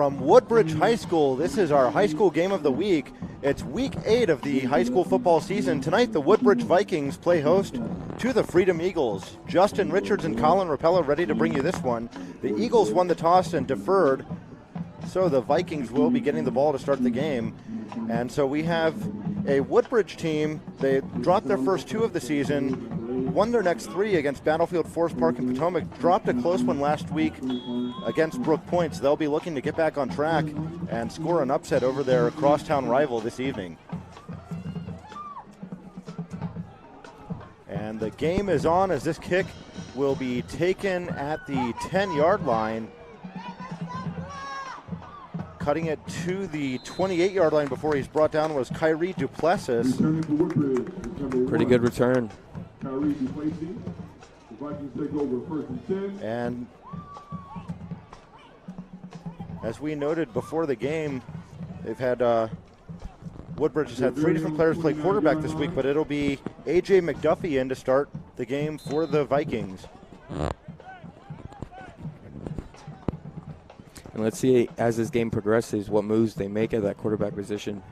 from Woodbridge High School. This is our high school game of the week. It's week 8 of the high school football season. Tonight, the Woodbridge Vikings play host to the Freedom Eagles. Justin Richards and Colin Rapella ready to bring you this one. The Eagles won the toss and deferred, so the Vikings will be getting the ball to start the game. And so we have a Woodbridge team. They dropped their first 2 of the season, won their next 3 against Battlefield Forest Park in Potomac, dropped a close one last week against Brook Point. So they'll be looking to get back on track and score an upset over their crosstown rival this evening. And the game is on as this kick will be taken at the 10-yard line. Cutting it to the 28-yard line before he's brought down was Kyrie Duplessis. Pretty good return. And as we noted before the game, they've had Woodbridge has had 3 different players play quarterback this week, but it'll be A.J. McDuffie in to start the game for the Vikings. And let's see, as this game progresses, what moves they make at that quarterback position.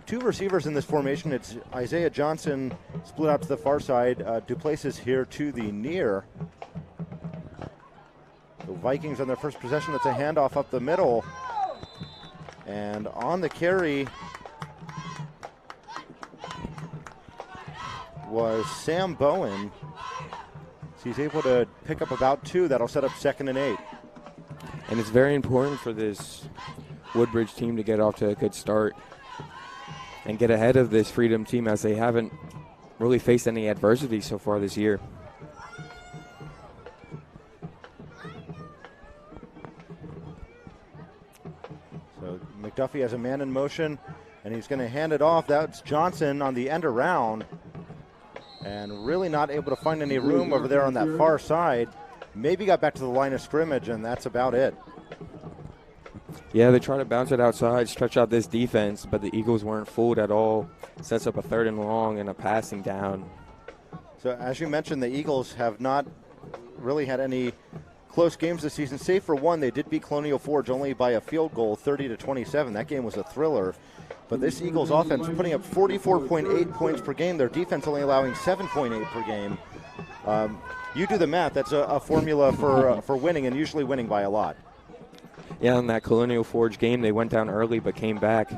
2 receivers in this formation. It's Isaiah Johnson split out to the far side. Duplessis here to the near. The Vikings on their first possession. It's a handoff up the middle. And on the carry was Sam Bowen. So he's able to pick up about 2. That'll set up 2nd and 8. And it's very important for this Woodbridge team to get off to a good start and get ahead of this Freedom team, as they haven't really faced any adversity so far this year. So McDuffie has a man in motion, and he's going to hand it off. That's Johnson on the end around, and really not able to find any room over there on that far side. Maybe got back to the line of scrimmage, and that's about it. Yeah, they try to bounce it outside, stretch out this defense, but the Eagles weren't fooled at all. Sets up a 3rd and long and a passing down. So as you mentioned, the Eagles have not really had any close games this season, save for one. They did beat Colonial Forge only by a field goal, 30-27. That game was a thriller. But this Eagles offense putting up 44.8 points per game. Their defense only allowing 7.8 per game. You do the math. That's a formula for winning, and usually winning by a lot. Yeah, in that Colonial Forge game, they went down early but came back.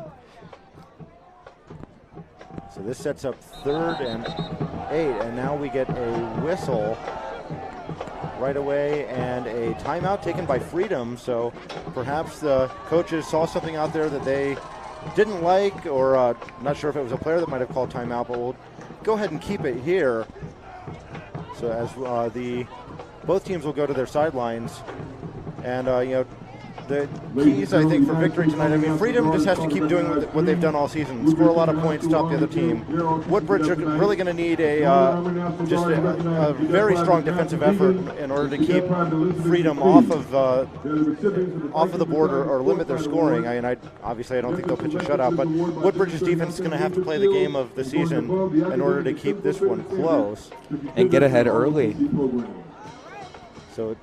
So this sets up 3rd and 8, and now we get a whistle right away and a timeout taken by Freedom. So perhaps the coaches saw something out there that they didn't like, or not sure if it was a player that might have called timeout, but we'll go ahead and keep it here. So as both teams will go to their sidelines, and the keys, I think, for victory tonight. I mean, Freedom just has to keep doing what they've done all season, score a lot of points, stop the other team. Woodbridge are really going to need a very strong defensive effort in order to keep Freedom off of the board or limit their scoring. Obviously, I don't think they'll pitch a shutout, but Woodbridge's defense is going to have to play the game of the season in order to keep this one close and get ahead early. So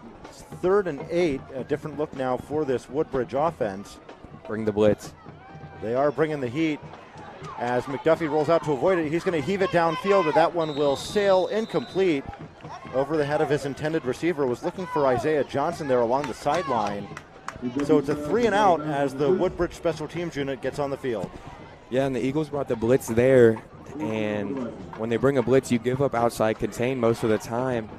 3rd and 8, a different look now for this Woodbridge offense. Bring the blitz. They are bringing the heat as McDuffie rolls out to avoid it. He's going to heave it downfield, but that one will sail incomplete over the head of his intended receiver. Was looking for Isaiah Johnson there along the sideline. So it's a 3 and out as the Woodbridge special teams unit gets on the field. Yeah, and the Eagles brought the blitz there, and when they bring a blitz, you give up outside contain most of the time.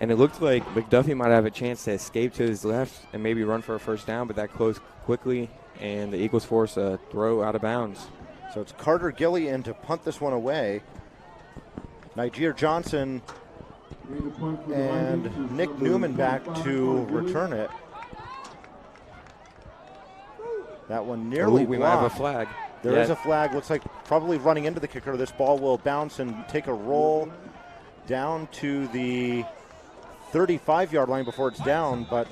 And it looked like McDuffie might have a chance to escape to his left and maybe run for a 1st down, but that closed quickly, and the Eagles force a throw out of bounds. So it's Carter Gilly in to punt this one away. Niger Johnson and Nick Newman back to return it. That one nearly we blocked. might have a flag. There is a flag. Looks like probably running into the kicker. This ball will bounce and take a roll down to the 35-yard line before it's down, but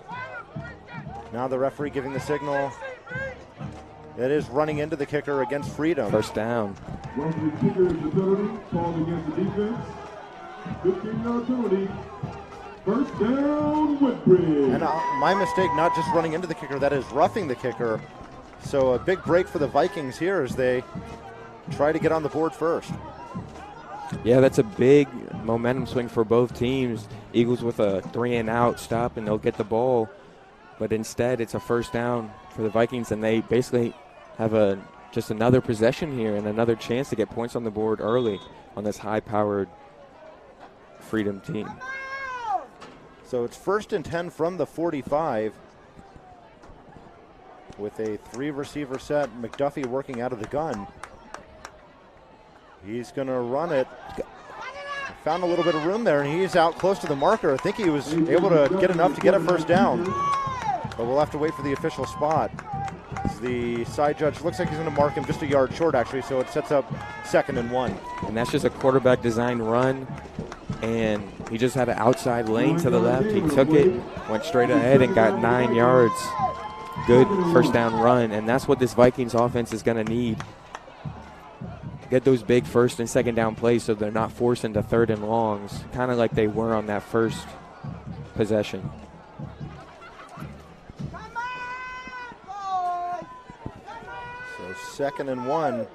now the referee giving the signal. That is running into the kicker against Freedom. 1st down. Roughly kicker's ability called against the defense. 15-yard penalty. First down, Woodbridge. And my mistake, not just running into the kicker, that is roughing the kicker. So a big break for the Vikings here as they try to get on the board first. Yeah, that's a big momentum swing for both teams. Eagles with a 3-and-out stop, and they'll get the ball. But instead, it's a first down for the Vikings, and they basically have just another possession here and another chance to get points on the board early on this high-powered Freedom team. So it's 1st and 10 from the 45 with a 3-receiver set. McDuffie working out of the gun. He's going to run it. Found a little bit of room there, and he's out close to the marker. I think he was able to get enough to get a first down. But we'll have to wait for the official spot. The side judge looks like he's going to mark him just a yard short, actually, so it sets up 2nd and 1. And that's just a quarterback design run. And he just had an outside lane to the left. He took it, went straight ahead, and got 9 yards. Good first down run, and that's what this Vikings offense is going to need. Get those big 1st and 2nd down plays so they're not forced into 3rd and longs, kind of like they were on that first possession. So 2nd and 1.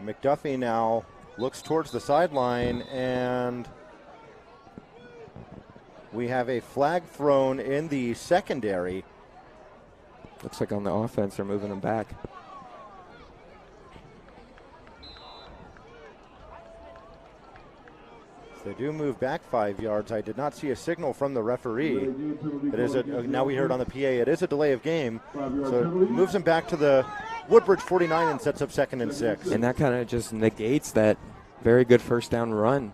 McDuffie now looks towards the sideline, and we have a flag thrown in the secondary. Looks like on the offense they're moving them back. They do move back 5 yards. I did not see a signal from the referee. It is now we heard on the PA, it is a delay of game. So it moves him back to the Woodbridge 49 and sets up 2nd and 6. And that kind of just negates that very good first down run.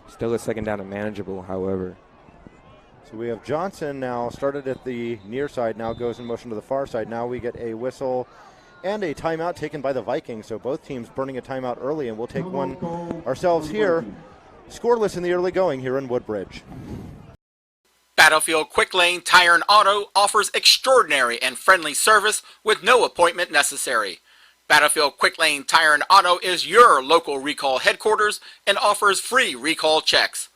Still a 2nd down and manageable, however. So we have Johnson now started at the near side, now goes in motion to the far side. Now we get a whistle and a timeout taken by the Vikings. So both teams burning a timeout early, and we'll take one ourselves here. Scoreless in the early going here in Woodbridge. Battlefield Quick Lane Tire and Auto offers extraordinary and friendly service with no appointment necessary. Battlefield Quick Lane Tire and Auto is your local recall headquarters and offers free recall checks.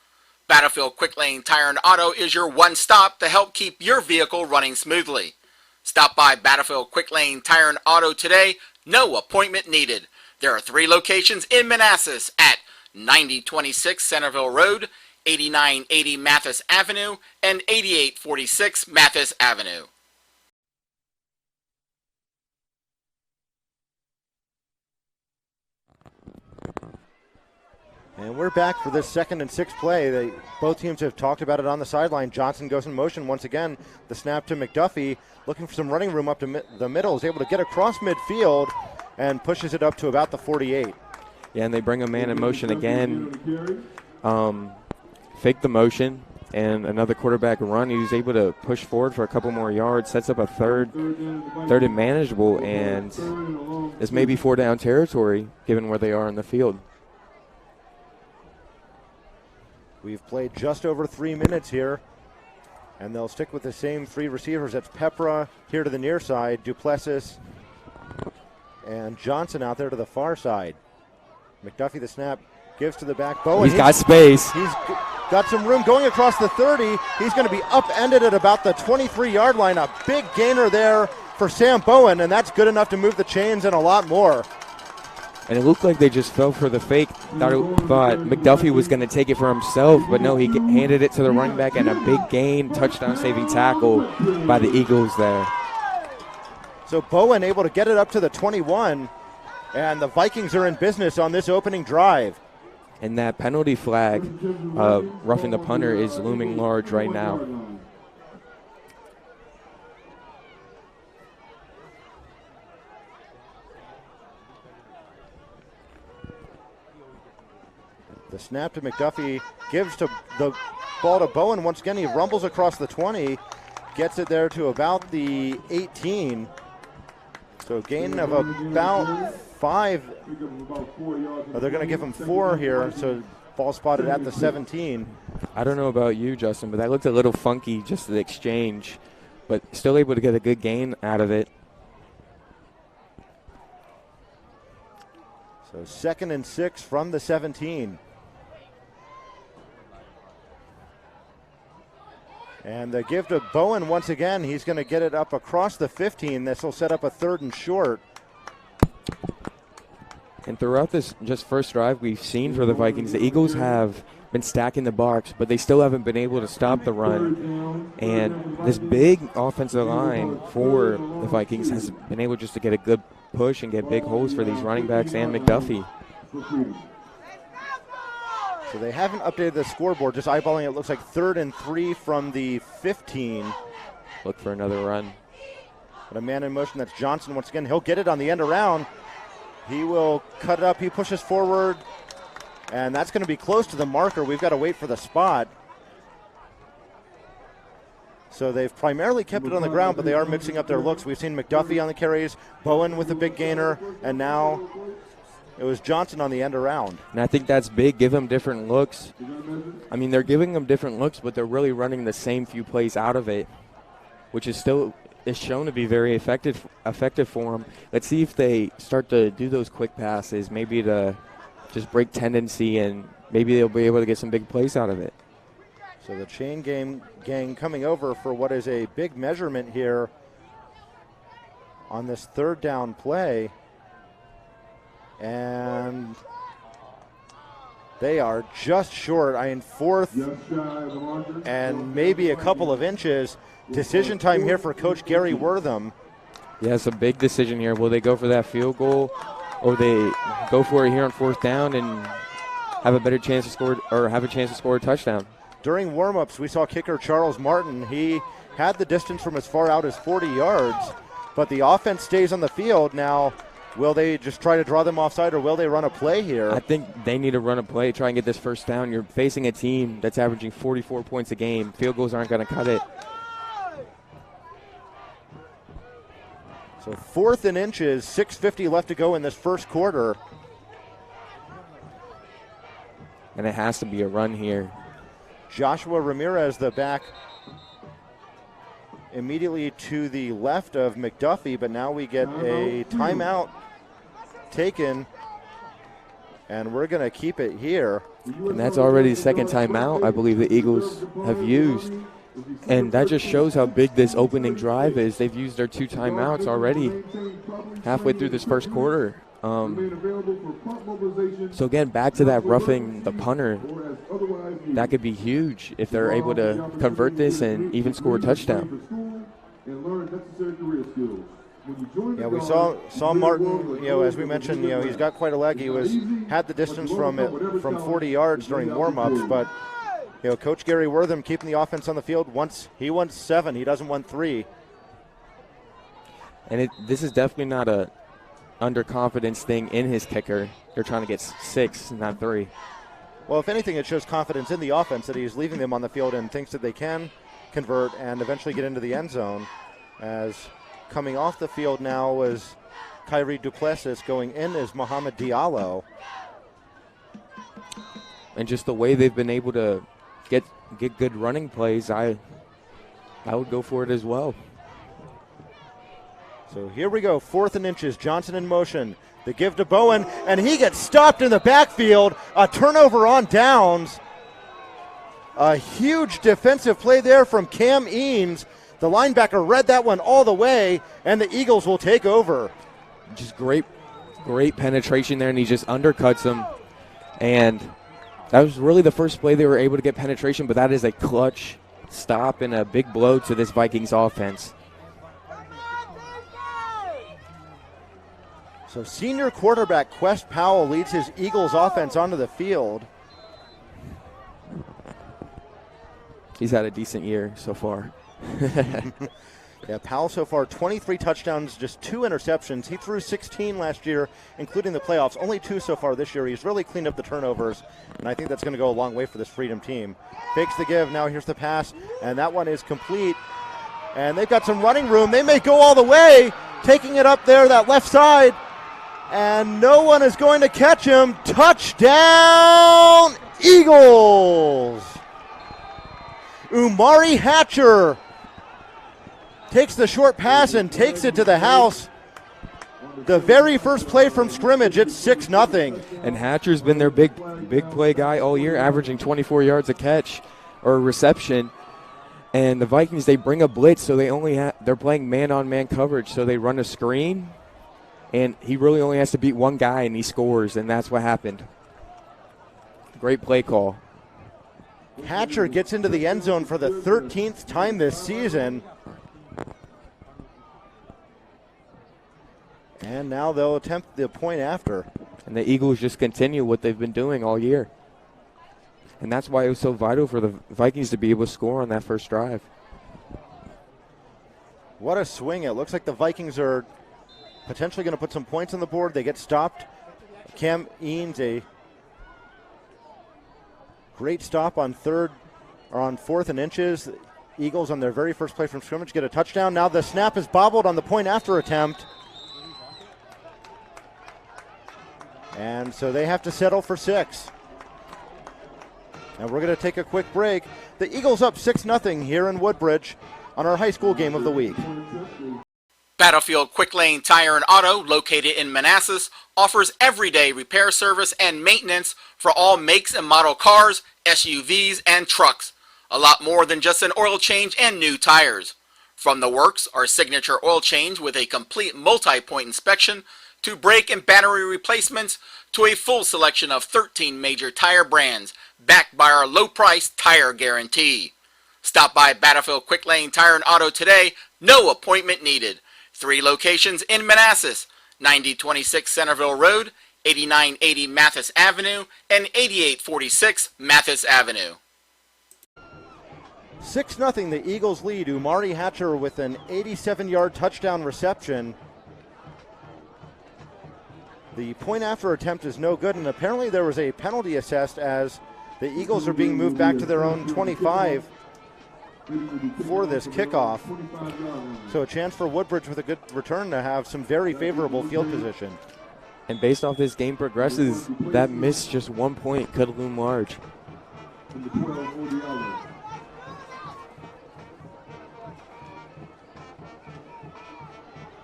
Battlefield Quick Lane Tire and Auto is your one stop to help keep your vehicle running smoothly. Stop by Battlefield Quick Lane Tire and Auto today, no appointment needed. There are 3 locations in Manassas at 9026 Centerville Road, 8980 Mathis Avenue, and 8846 Mathis Avenue. And we're back for this 2nd and 6 play. Both teams have talked about it on the sideline. Johnson goes in motion once again. The snap to McDuffie, looking for some running room up to the middle, is able to get across midfield and pushes it up to about the 48. Yeah, and they bring a man in motion again. Fake the motion, and another quarterback run. He was able to push forward for a couple more yards, sets up a third and manageable, and this may be 4-down territory given where they are in the field. We've played just over 3 minutes here, and they'll stick with the same 3 receivers. That's Pepra here to the near side, Duplessis, and Johnson out there to the far side. McDuffie the snap, gives to the back. Bowen. He's got space. He's got some room going across the 30. He's going to be upended at about the 23-yard line. A big gainer there for Sam Bowen, and that's good enough to move the chains and a lot more. And it looked like they just fell for the fake. Thought McDuffie was going to take it for himself, but no, he handed it to the running back, and a big gain, touchdown-saving tackle by the Eagles there. So Bowen able to get it up to the 21, and the Vikings are in business on this opening drive. And that penalty flag, roughing the punter, is looming large right now. The snap to McDuffie, gives to the ball to Bowen. Once again, he rumbles across the 20, gets it there to about the 18. So gain of about 5. They're going to give him 4 here, so ball spotted at the 17. I don't know about you, Justin, but that looked a little funky, just the exchange, but still able to get a good gain out of it. So 2nd and 6 from the 17. And the give to Bowen once again. He's going to get it up across the 15. This will set up a 3rd and short. And throughout this just first drive we've seen for the Vikings, the Eagles have been stacking the box, but they still haven't been able to stop the run. And this big offensive line for the Vikings has been able just to get a good push and get big holes for these running backs and McDuffie. So they haven't updated the scoreboard, just eyeballing it. Looks like 3rd and 3 from the 15. Look for another run. But a man in motion, that's Johnson once again. He'll get it on the end around. He will cut it up. He pushes forward, and that's going to be close to the marker. We've got to wait for the spot. So they've primarily kept it on the ground, but they are mixing up their looks. We've seen McDuffie on the carries, Bowen with a big gainer, and now it was Johnson on the end around. And I think that's big. Give them different looks. I mean, they're giving them different looks, but they're really running the same few plays out of it, which is still is shown to be very effective for them. Let's see if they start to do those quick passes, maybe to just break tendency, and maybe they'll be able to get some big plays out of it. So the chain gang coming over for what is a big measurement here on this 3rd down play. And they are just short. 4th and maybe a couple of inches. Decision time here for Coach Gary Wortham. Yeah, it's a big decision here. Will they go for that field goal, or they go for it here on 4th down and have a better chance to score, or have a chance to score a touchdown? During warmups, we saw kicker Charles Martin. He had the distance from as far out as 40 yards, but the offense stays on the field. Now, will they just try to draw them offside, or will they run a play here? I think they need to run a play, try and get this 1st down. You're facing a team that's averaging 44 points a game. Field goals aren't going to cut it. So 4th and inches, 6:50 left to go in this first quarter. And it has to be a run here. Joshua Ramirez, the back, immediately to the left of McDuffie, but now we get a timeout taken, and we're going to keep it here. And that's already the 2nd timeout I believe the Eagles have used. And that just shows how big this opening drive is. They've used their 2 timeouts already halfway through this first quarter. So again, back to that roughing the punter. That could be huge if they're able to convert this and even score a touchdown. Yeah, we saw Martin, as we mentioned, he's got quite a leg. He had the distance from 40 yards during warmups, but Coach Gary Wortham keeping the offense on the field. He wants 7. He doesn't want 3. And this is definitely not a underconfidence thing in his kicker. They're trying to get 6, not 3. Well, if anything, it shows confidence in the offense that he's leaving them on the field and thinks that they can convert and eventually get into the end zone. As coming off the field now was Kyrie Duplessis. Going in is Mohamed Diallo. And just the way they've been able to get good running plays, I would go for it as well. So here we go, 4th and inches, Johnson in motion. The give to Bowen, and he gets stopped in the backfield. A turnover on downs. A huge defensive play there from Cam Eames. The linebacker read that one all the way, and the Eagles will take over. Just great penetration there, and he just undercuts him. And that was really the first play they were able to get penetration, but that is a clutch stop and a big blow to this Vikings offense. So senior quarterback Quest Powell leads his Eagles offense onto the field. He's had a decent year so far. Yeah, Powell so far 23 touchdowns, just 2 interceptions. He threw 16 last year, including the playoffs. Only 2 so far this year. He's really cleaned up the turnovers, and I think that's going to go a long way for this Freedom team. Fakes the give. Now here's the pass, and that one is complete. And they've got some running room. They may go all the way, taking it up there, that left side. And no one is going to catch him. Touchdown, Eagles! Umari Hatcher takes the short pass and takes it to the house. The very first play from scrimmage, it's 6-0. And Hatcher's been their big play guy all year, averaging 24 yards a catch or a reception. And the Vikings, they bring a blitz, so they're playing man-on-man coverage, so they run a screen, and he really only has to beat one guy, and he scores, and that's what happened. Great play call. Hatcher gets into the end zone for the 13th time this season. And now they'll attempt the point after. And the Eagles just continue what they've been doing all year. And that's why it was so vital for the Vikings to be able to score on that first drive. What a swing. It looks like the Vikings are potentially going to put some points on the board. They get stopped. Cam Eanes, a great stop on 4th and inches. The Eagles on their very first play from scrimmage get a touchdown. Now the snap is bobbled on the point after attempt. And so they have to settle for 6. And we're going to take a quick break. The Eagles up 6-0 here in Woodbridge on our high school game of the week. Battlefield Quick Lane Tire and Auto, located in Manassas, offers everyday repair service and maintenance for all makes and model cars, SUVs, and trucks. A lot more than just an oil change and new tires. From the works, our signature oil change with a complete multi-point inspection, to brake and battery replacements, to a full selection of 13 major tire brands, backed by our low-price tire guarantee. Stop by Battlefield Quick Lane Tire and Auto today, no appointment needed. 3 locations in Manassas, 9026 Centerville Road, 8980 Mathis Avenue, and 8846 Mathis Avenue. 6-0, the Eagles lead. Umari Hatcher with an 87-yard touchdown reception. The point after attempt is no good, and apparently there was a penalty assessed as the Eagles are being moved back to their own 25 for this kickoff. So a chance for Woodbridge with a good return to have some very favorable field position. And based off this game progresses, that miss just 1 point could loom large.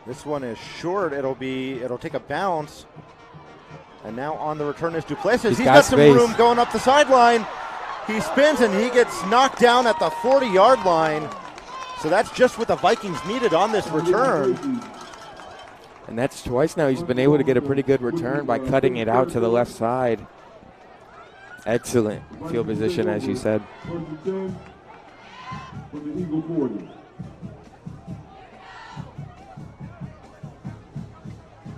This one is short. It'll take a bounce. And now on the return is Duplessis. He's got some room going up the sideline. He spins and he gets knocked down at the 40-yard line. So that's just what the Vikings needed on this return. And that's twice now he's been able to get a pretty good return by cutting it out to the left side. Excellent field position, as you said.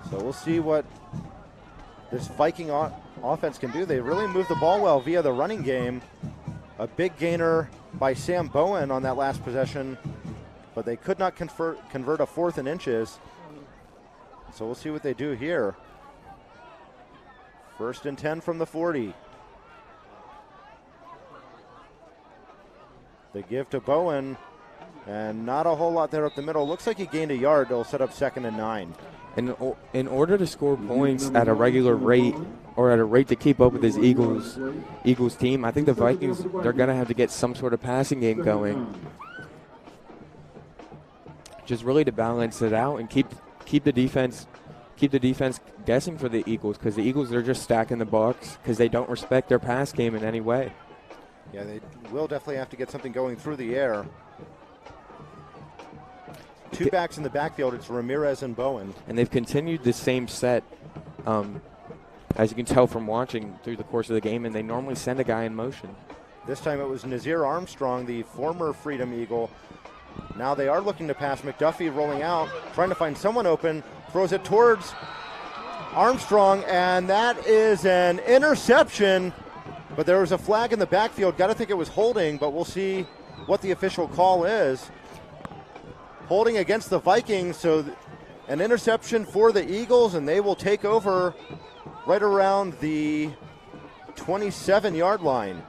So we'll see what this Viking offense can do. They really moved the ball well via the running game. A big gainer by Sam Bowen on that last possession, but they could not convert a 4th and inches. So we'll see what they do here. 1st and 10 from the 40. They give to Bowen, and not a whole lot there up the middle. Looks like he gained a yard. They'll set up 2nd and 9. In order to score points at a regular rate, or at a rate to keep up with his Eagles team, I think the Vikings, they're going to have to get some sort of passing game going. Just really to balance it out and keep the defense guessing for the Eagles, because the Eagles, they're just stacking the box because they don't respect their pass game in any way. Yeah, they will definitely have to get something going through the air. 2 backs in the backfield. It's Ramirez and Bowen. And they've continued the same set, as you can tell from watching through the course of the game, and they normally send a guy in motion. This time it was Nazir Armstrong, the former Freedom Eagle. Now they are looking to pass. McDuffie rolling out, trying to find someone open, throws it towards Armstrong, and that is an interception. But there was a flag in the backfield. Got to think it was holding, but we'll see what the official call is. Holding against the Vikings, so an interception for the Eagles, and they will take over right around the 27-yard line.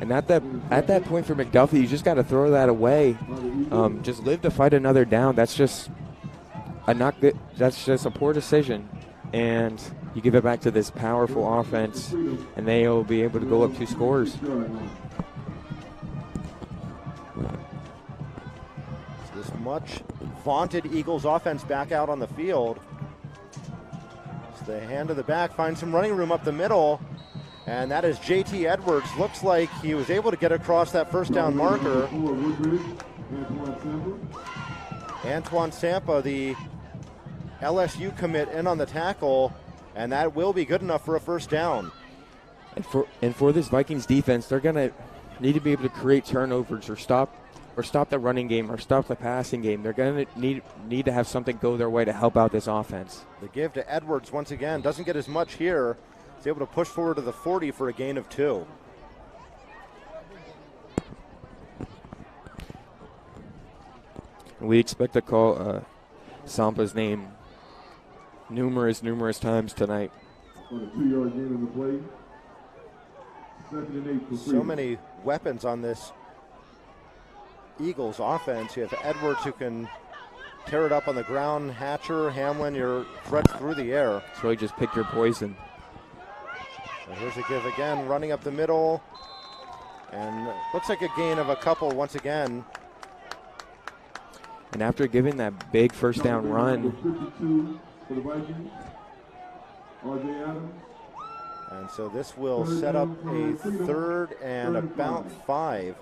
And at that point for McDuffie, you just got to throw that away. Just live to fight another down. That's just a poor decision, and you give it back to this powerful offense, and they will be able to go up 2 scores. This much vaunted Eagles offense back out on the field. So the hand of the back finds some running room up the middle. And that is JT Edwards. Looks like he was able to get across that first down marker. Antoine Sampa, the LSU commit, in on the tackle, and that will be good enough for a first down. And for this Vikings defense, they're going to need to be able to create turnovers or stop the running game or stop the passing game. They're going to need to have something go their way to help out this offense. The give to Edwards once again. Doesn't get as much here. He's able to push forward to the 40 for a gain of 2. We expect to call Sampa's name numerous times tonight. On a 2-yard gain on the play. 2nd and 8 for So many weapons on this Eagles offense. You have Edwards who can tear it up on the ground. Hatcher, Hamlin, your threats through the air. So you just pick your poison. So here's a give again, running up the middle. And looks like a gain of a couple once again. And after giving that big first down run, 52 for the Vikings. R.J. Adams. And so this will set up a 3rd and about 5.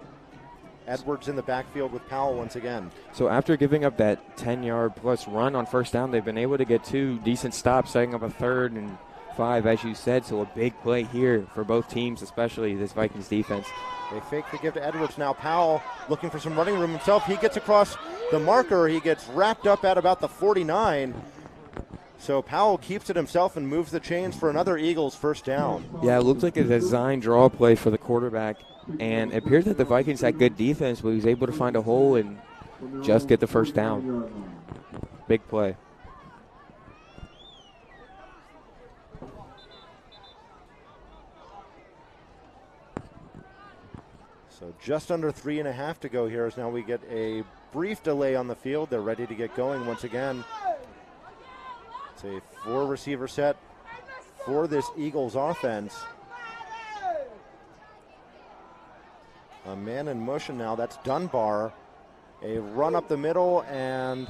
Edwards in the backfield with Powell once again. so after giving up that 10-yard plus run on first down, they've been able to get 2 decent stops, setting up a 3rd and 5, as you said. So a big play here for both teams, especially this Vikings defense. They fake the give to Edwards. Now Powell looking for some running room himself. He gets across the marker. He gets wrapped up at about the 49. So Powell keeps it himself and moves the chains for another Eagles first down. Yeah, it looked like a design draw play for the quarterback. And it appeared that the Vikings had good defense, but he was able to find a hole and just get the first down. Big play. So just under 3.5 to go here as now we get a brief delay on the field. They're ready to get going once again. It's a 4-receiver set for this Eagles offense. A man in motion now, that's Dunbar. A run up the middle and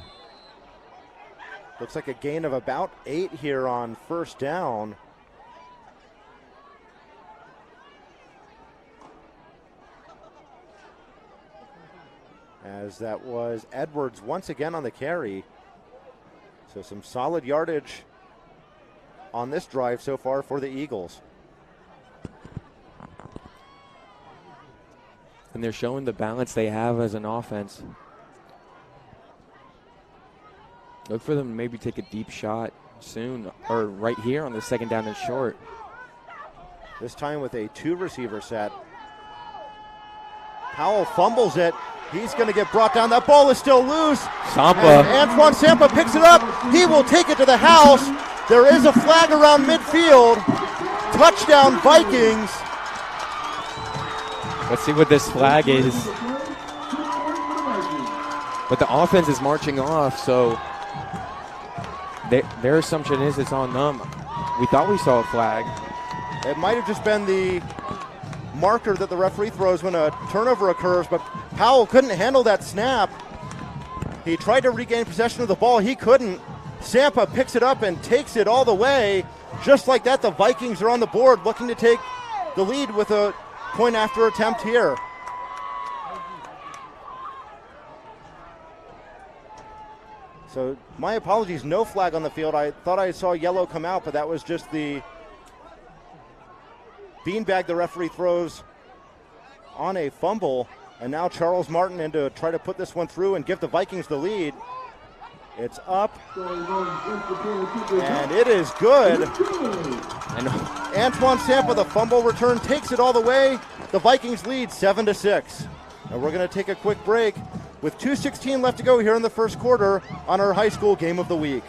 looks like a gain of about 8 here on first down. As that was Edwards once again on the carry. So some solid yardage on this drive so far for the Eagles. And they're showing the balance they have as an offense. Look for them to maybe take a deep shot soon, or right here on the 2nd down and short. This time with a 2-receiver set. Powell fumbles it. He's going to get brought down. That ball is still loose. Sampa. And Antoine Sampa picks it up. He will take it to the house. There is a flag around midfield. Touchdown Vikings. Let's see what this flag is. But the offense is marching off, so their assumption is it's on them. We thought we saw a flag. It might have just been the marker that the referee throws when a turnover occurs, but Powell couldn't handle that snap. He tried to regain possession of the ball. He couldn't. Sampa picks it up and takes it all the way. Just like that, the Vikings are on the board looking to take the lead with a point after attempt here. So my apologies, no flag on the field. I thought I saw yellow come out, but that was just the beanbag the referee throws on a fumble. And now Charles Martin in to try to put this one through and give the Vikings the lead. It's up, and it is good. And Antoine Sampa, the fumble return, takes it all the way. The Vikings lead 7-6. And we're going to take a quick break with 2:16 left to go here in the first quarter on our high school game of the week.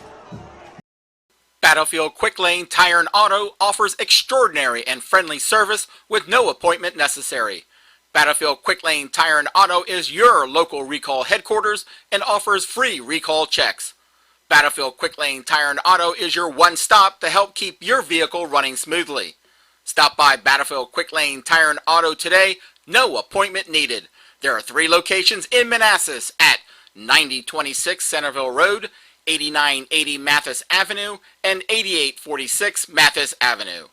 Battlefield Quick Lane Tire and Auto offers extraordinary and friendly service with no appointment necessary. Battlefield Quick Lane Tire and Auto is your local recall headquarters and offers free recall checks. Battlefield Quick Lane Tire and Auto is your one-stop to help keep your vehicle running smoothly. Stop by Battlefield Quick Lane Tire and Auto today, no appointment needed. There are 3 locations in Manassas at 9026 Centerville Road, 8980 Mathis Avenue, and 8846 Mathis Avenue.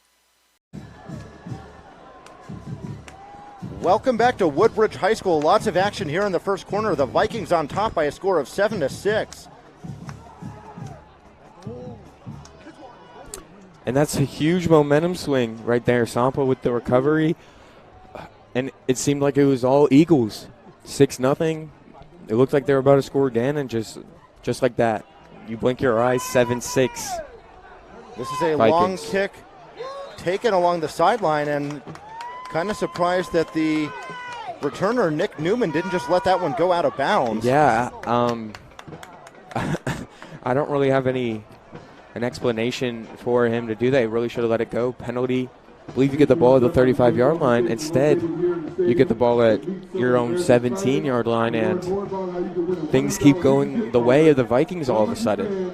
Welcome back to Woodbridge High School. Lots of action here in the first quarter. The Vikings on top by a score of 7-6. And that's a huge momentum swing right there. Sampa with the recovery. And it seemed like it was all Eagles. 6-0. It looked like they were about to score again, and just like that, you blink your eyes, 7-6. This is a Vikings. long kick taken along the sideline, and kind of surprised that the returner, Nick Newman, didn't just let that one go out of bounds. Yeah, I don't really have an explanation for him to do that. He really should have let it go. Penalty. I believe you get the ball at the 35-yard line. Instead, you get the ball at your own 17-yard line, and things keep going the way of the Vikings all of a sudden.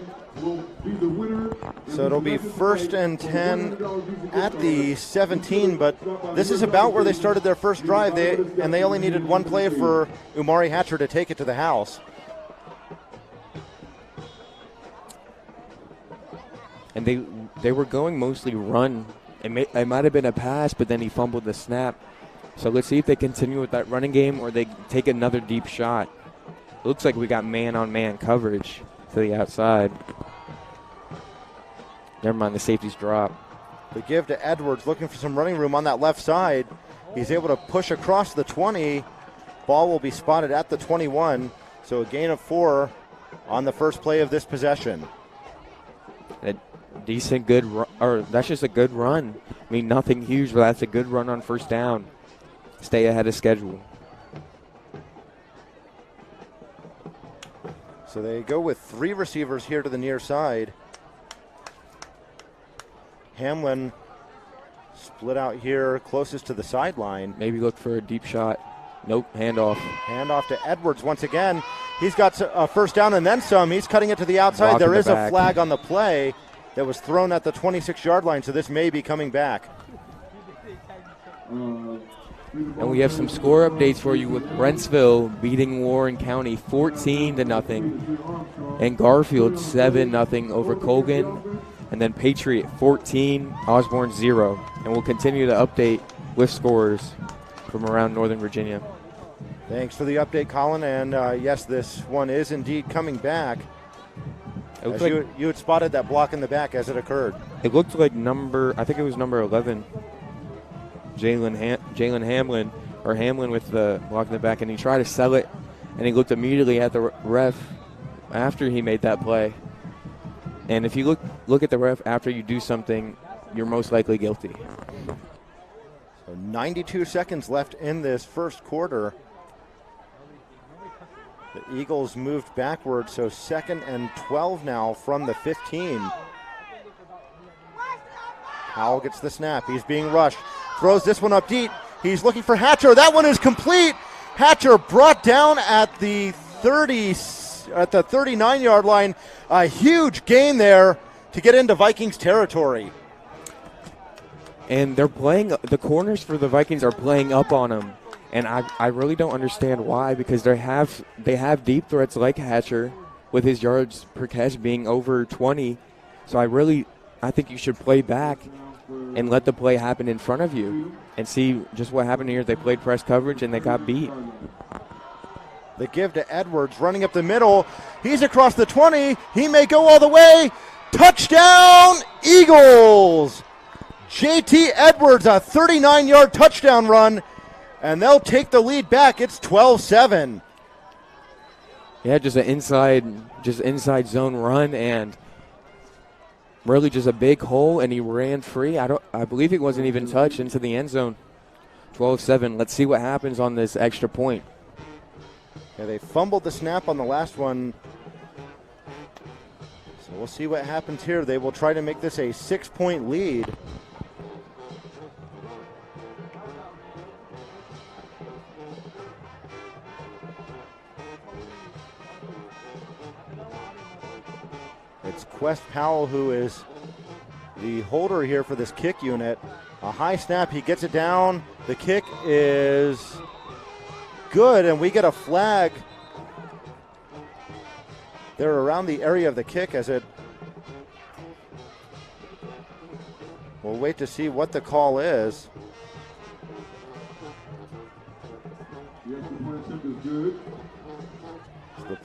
So it'll be 1st and 10 at the 17, but this is about where they started their first drive, and they only needed one play for Umari Hatcher to take it to the house. And they were going mostly run. It might have been a pass, but then he fumbled the snap. So let's see if they continue with that running game or they take another deep shot. It looks like we got man-on-man coverage to the outside. Never mind, the safety's drop. The give to Edwards, looking for some running room on that left side. He's able to push across the 20. Ball will be spotted at the 21. So a gain of 4 on the first play of this possession. Decent, good run, or that's just a good run. I mean, nothing huge, but that's a good run on first down. Stay ahead of schedule. So they go with 3 receivers here to the near side. Hamlin split out here closest to the sideline. Maybe look for a deep shot. Nope, handoff. Handoff to Edwards once again. He's got a first down and then some. He's cutting it to the outside. Block in there the is back. a flag on the play that was thrown at the 26-yard line, so this may be coming back. And we have some score updates for you with Brentsville beating Warren County 14-0. And Garfield 7-0 over Colgan. And then Patriot 14, Osborne 0. And we'll continue to update with scores from around Northern Virginia. Thanks for the update, Colin. And yes, this one is indeed coming back. As you had spotted that block in the back as it occurred. It looked like I think it was number 11, Jalen Hamlin with the block in the back, and he tried to sell it, and he looked immediately at the ref after he made that play. And if you look at the ref after you do something, you're most likely guilty. So 92 seconds left in this first quarter. The Eagles moved backward, so 2nd and 12 now from the 15. Howell gets the snap. He's being rushed. Throws this one up deep. He's looking for Hatcher. That one is complete. Hatcher brought down at the 39-yard line. A huge gain there to get into Vikings territory. And they're the corners for the Vikings are playing up on them. And I really don't understand why, because they have deep threats like Hatcher with his yards per catch being over 20. So I think you should play back and let the play happen in front of you and see just what happened here. They played press coverage and they got beat. The give to Edwards running up the middle. He's across the 20. He may go all the way. Touchdown, Eagles! JT Edwards, a 39-yard touchdown run. And they'll take the lead back. It's 12-7. Yeah, just inside zone run, and really just a big hole, and he ran free. I believe he wasn't even touched into the end zone. 12-7. Let's see what happens on this extra point. Yeah, they fumbled the snap on the last one. So we'll see what happens here. They will try to make this a 6-point lead. It's Quest Powell who is the holder here for this kick unit. A high snap, he gets it down. The kick is good, and we get a flag there around the area of the kick as it. We'll wait to see what the call is.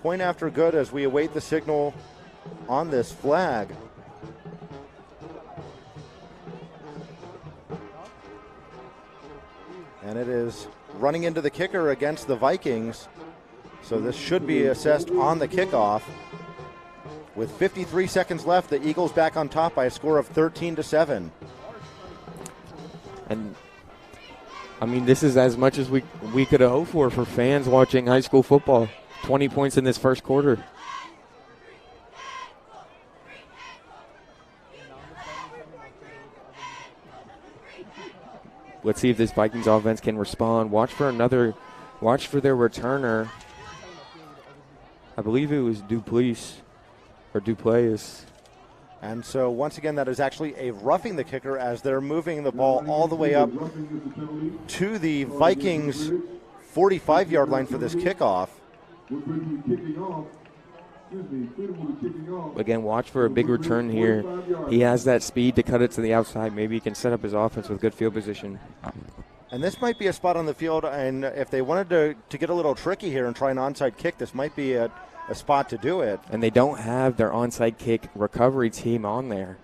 point after good as we await the signal on this flag. And it is running into the kicker against the Vikings. So this should be assessed on the kickoff. With 53 seconds left, the Eagles back on top by a score of 13-7. And I mean, this is as much as we could have hoped for fans watching high school football. 20 points in this first quarter. Let's see if this Vikings offense can respond. Watch for their returner. I believe it was Duplace. And so once again, that is actually a roughing the kicker as they're moving the ball all the way up to the Vikings 45-yard line for this kickoff. Again, watch for a big return here. He has that speed to cut it to the outside. Maybe he can set up his offense with good field position. And this might be a spot on the field, and if they wanted to get a little tricky here and try an onside kick, this might be a spot to do it. And they don't have their onside kick recovery team on there.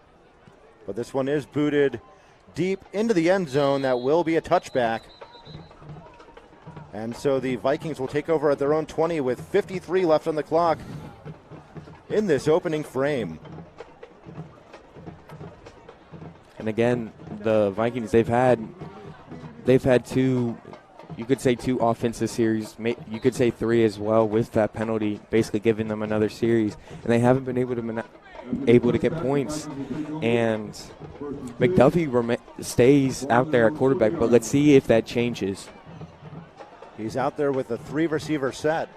But this one is booted deep into the end zone. That will be a touchback. And so the Vikings will take over at their own 20 with 53 left on the clock in this opening frame. And again, the Vikings, they've had two, you could say two offensive series. You could say three as well with that penalty, basically giving them another series. And they haven't been able to get points. And McDuffie stays out there at quarterback, but let's see if that changes. He's out there with a 3-receiver set.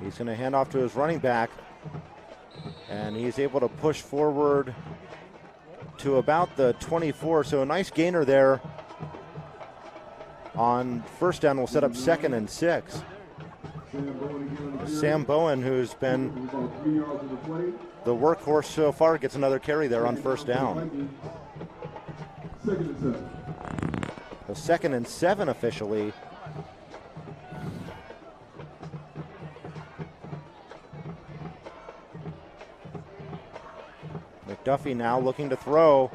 He's going to hand off to his running back, and he's able to push forward to about the 24. So a nice gainer there on first down. Will set up 2nd and 6. Sam Bowen, who's been the workhorse so far, gets another carry there on first down. So 2nd and 7 officially. McDuffie now looking to throw,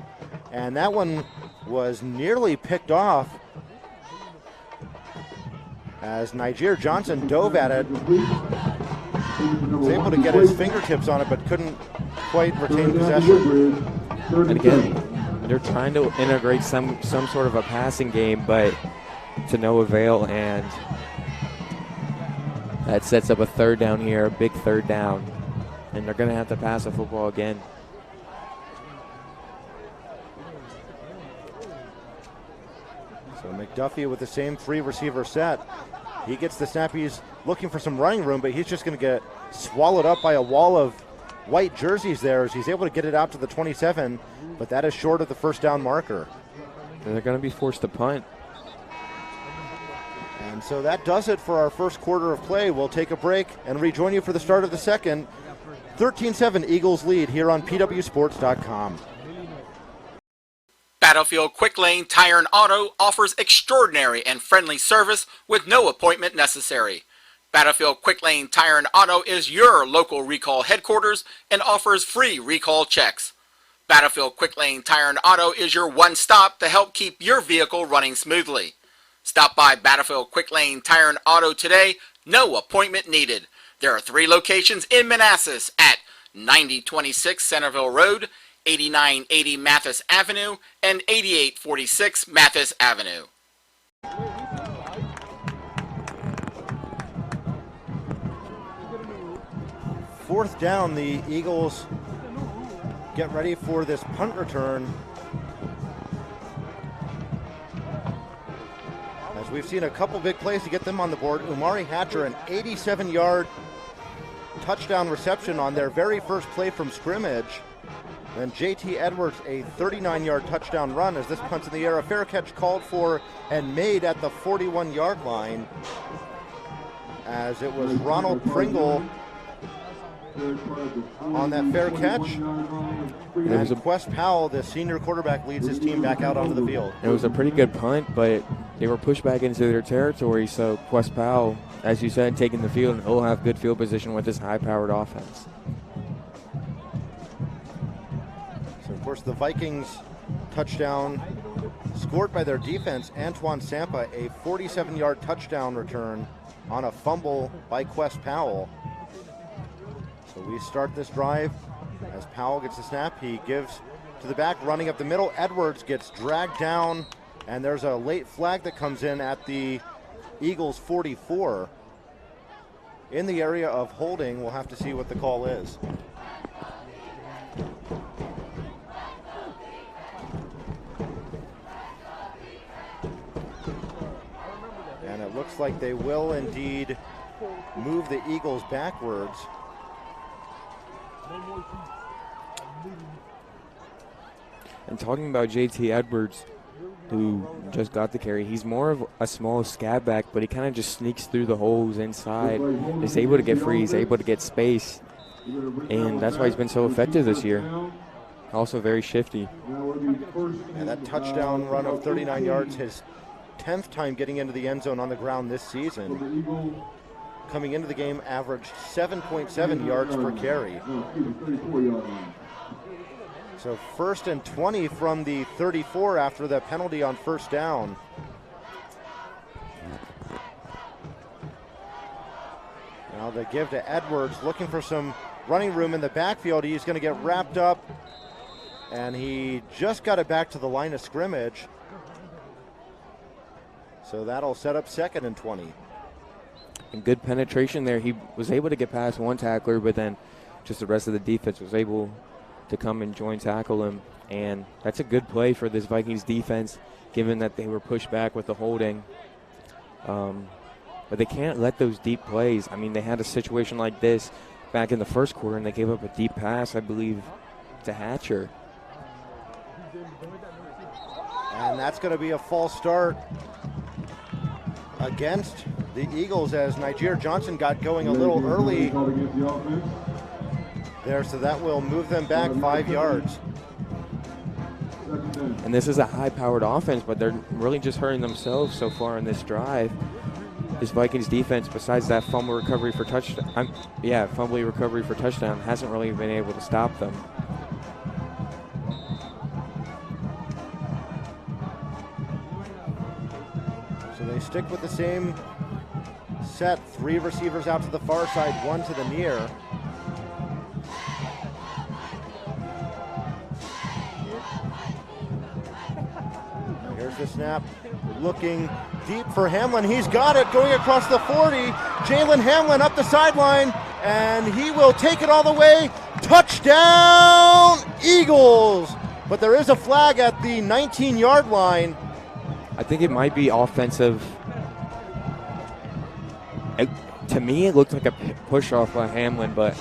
and that one was nearly picked off as Niger Johnson dove at it. Was able to get his fingertips on it, but couldn't quite retain possession. And again, they're trying to integrate some sort of a passing game, but to no avail, and that sets up a third down here, a big third down, and they're going to have to pass the football again. So McDuffie with the same 3-receiver set. He gets the snap. He's looking for some running room, but he's just going to get swallowed up by a wall of white jerseys there as he's able to get it out to the 27, but that is short of the first down marker. And they're going to be forced to punt. And so that does it for our first quarter of play. We'll take a break and rejoin you for the start of the second. 13-7 Eagles lead here on pwsports.com. Battlefield Quick Lane Tire and Auto offers extraordinary and friendly service with no appointment necessary. Battlefield Quick Lane Tire and Auto is your local recall headquarters and offers free recall checks. Battlefield Quick Lane Tire and Auto is your one-stop to help keep your vehicle running smoothly. Stop by Battlefield Quick Lane Tire and Auto today, no appointment needed. There are 3 locations in Manassas at 9026 Centerville Road, 8980 Mathis Avenue, and 8846 Mathis Avenue. Fourth down, the Eagles get ready for this punt return. As we've seen a couple big plays to get them on the board. Umari Hatcher, an 87-yard touchdown reception on their very first play from scrimmage. Then J.T. Edwards, a 39-yard touchdown run as this punt's in the air. A fair catch called for and made at the 41-yard line as it was Ronald Pringle on that fair catch. And Quest Powell, the senior quarterback, leads his team back out onto the field. It was a pretty good punt, but they were pushed back into their territory, so Quest Powell, as you said, taking the field, and he'll have good field position with his high-powered offense. So, of course, the Vikings touchdown scored by their defense, Antoine Sampa, a 47-yard touchdown return on a fumble by Quest Powell. So we start this drive. As Powell gets the snap, he gives to the back, running up the middle. Edwards gets dragged down, and there's a late flag that comes in at the Eagles 44. In the area of holding, we'll have to see what the call is. And it looks like they will indeed move the Eagles backwards. And talking about JT Edwards, who just got the carry, he's more of a small scab back, but he kind of just sneaks through the holes inside. He's able to get free, he's able to get space, and that's why he's been so effective this year. Also very shifty. And that touchdown run of 39 yards, his 10th time getting into the end zone on the ground this season. Coming into the game, averaged 7.7 yards per carry. So 1st and 20 from the 34 after the penalty on first down. Now they give to Edwards, looking for some running room in the backfield. He's going to get wrapped up, and he just got it back to the line of scrimmage. So that'll set up 2nd and 20. And good penetration there. He was able to get past one tackler, but then just the rest of the defense was able to come and join tackle him. And that's a good play for this Vikings defense, given that they were pushed back with the holding. But they can't let those deep plays. I mean, they had a situation like this back in the first quarter, and they gave up a deep pass, I believe, to Hatcher. And that's going to be a false start against the Eagles, as Niger Johnson got going a little early there, so that will move them back 5 yards. And this is a high-powered offense, but they're really just hurting themselves so far in this drive. This Vikings defense, besides that fumble recovery for touchdown, hasn't really been able to stop them. So they stick with the same set. 3 receivers out to the far side, 1 to the near. Here's the snap, looking deep for Hamlin. He's got it, going across the 40. Jalen Hamlin up the sideline, and he will take it all the way. Touchdown, Eagles! But there is a flag at the 19-yard line. I think it might be offensive. To me, it looked like a push-off by Hamlin, but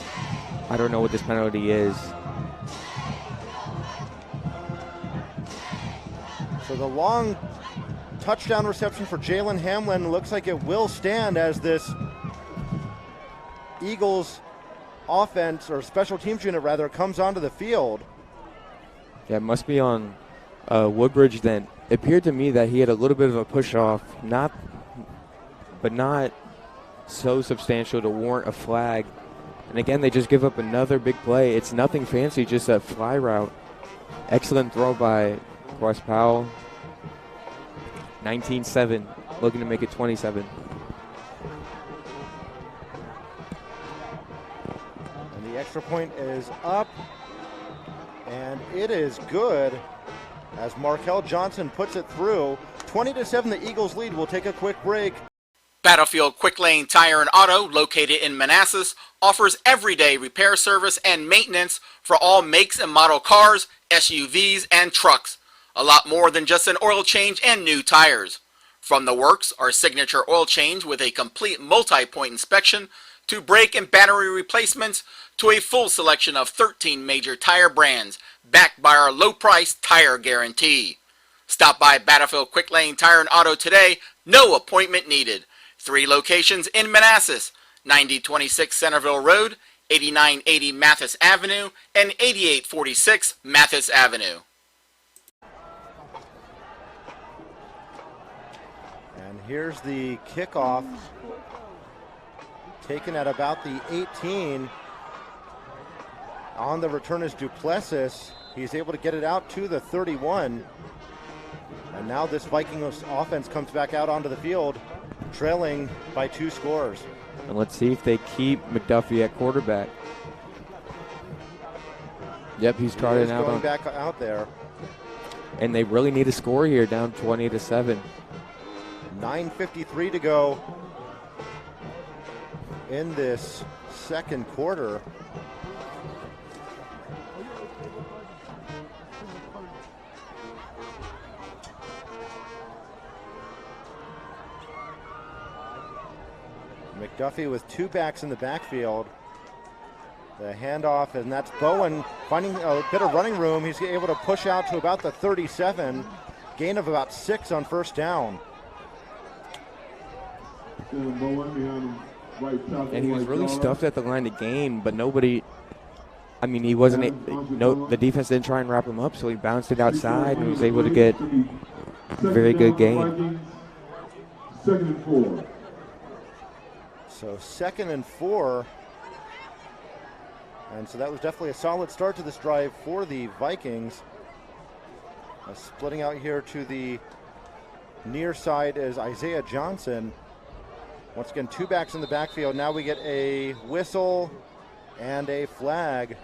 I don't know what this penalty is. So the long touchdown reception for Jalen Hamlin looks like it will stand, as this Eagles offense, or special teams unit rather, comes onto the field. Yeah, it must be on Woodbridge then. It appeared to me that he had a little bit of a push-off, but not so substantial to warrant a flag. And again, they just give up another big play. It's nothing fancy, just a fly route. Excellent throw by Quest Powell. 19-7, looking to make it 27. And the extra point is up, and it is good, as Markel Johnson puts it through. 20-7, the Eagles lead. We'll take a quick break. Battlefield Quick Lane Tire and Auto, located in Manassas, offers everyday repair service and maintenance for all makes and model cars, SUVs, and trucks. A lot more than just an oil change and new tires. From the works, our signature oil change with a complete multi-point inspection, to brake and battery replacements, to a full selection of 13 major tire brands, backed by our low-price tire guarantee. Stop by Battlefield Quick Lane Tire and Auto today, no appointment needed. 3 locations in Manassas, 9026 Centerville Road, 8980 Mathis Avenue and 8846 Mathis Avenue. And here's the kickoff, taken at about the 18. On the return is Duplessis. He's able to get it out to the 31. And now this Vikings offense comes back out onto the field, trailing by 2 scores. And let's see if they keep McDuffie at quarterback. Yep, he's trotting out. Going back out there. And they really need a score here, down 20-7. 9:53 to go in this second quarter. McDuffie with 2 backs in the backfield. The handoff, and that's Bowen finding a bit of running room. He's able to push out to about the 37. Gain of about 6 on first down. And he was really stuffed at the line to gain, but nobody, I mean, he wasn't, the defense didn't try and wrap him up, so he bounced it outside and was able to get a very good gain. 2nd and 4. So 2nd and 4. And so that was definitely a solid start to this drive for the Vikings. Splitting out here to the near side is Isaiah Johnson. Once again, 2 backs in the backfield. Now we get a whistle and a flag.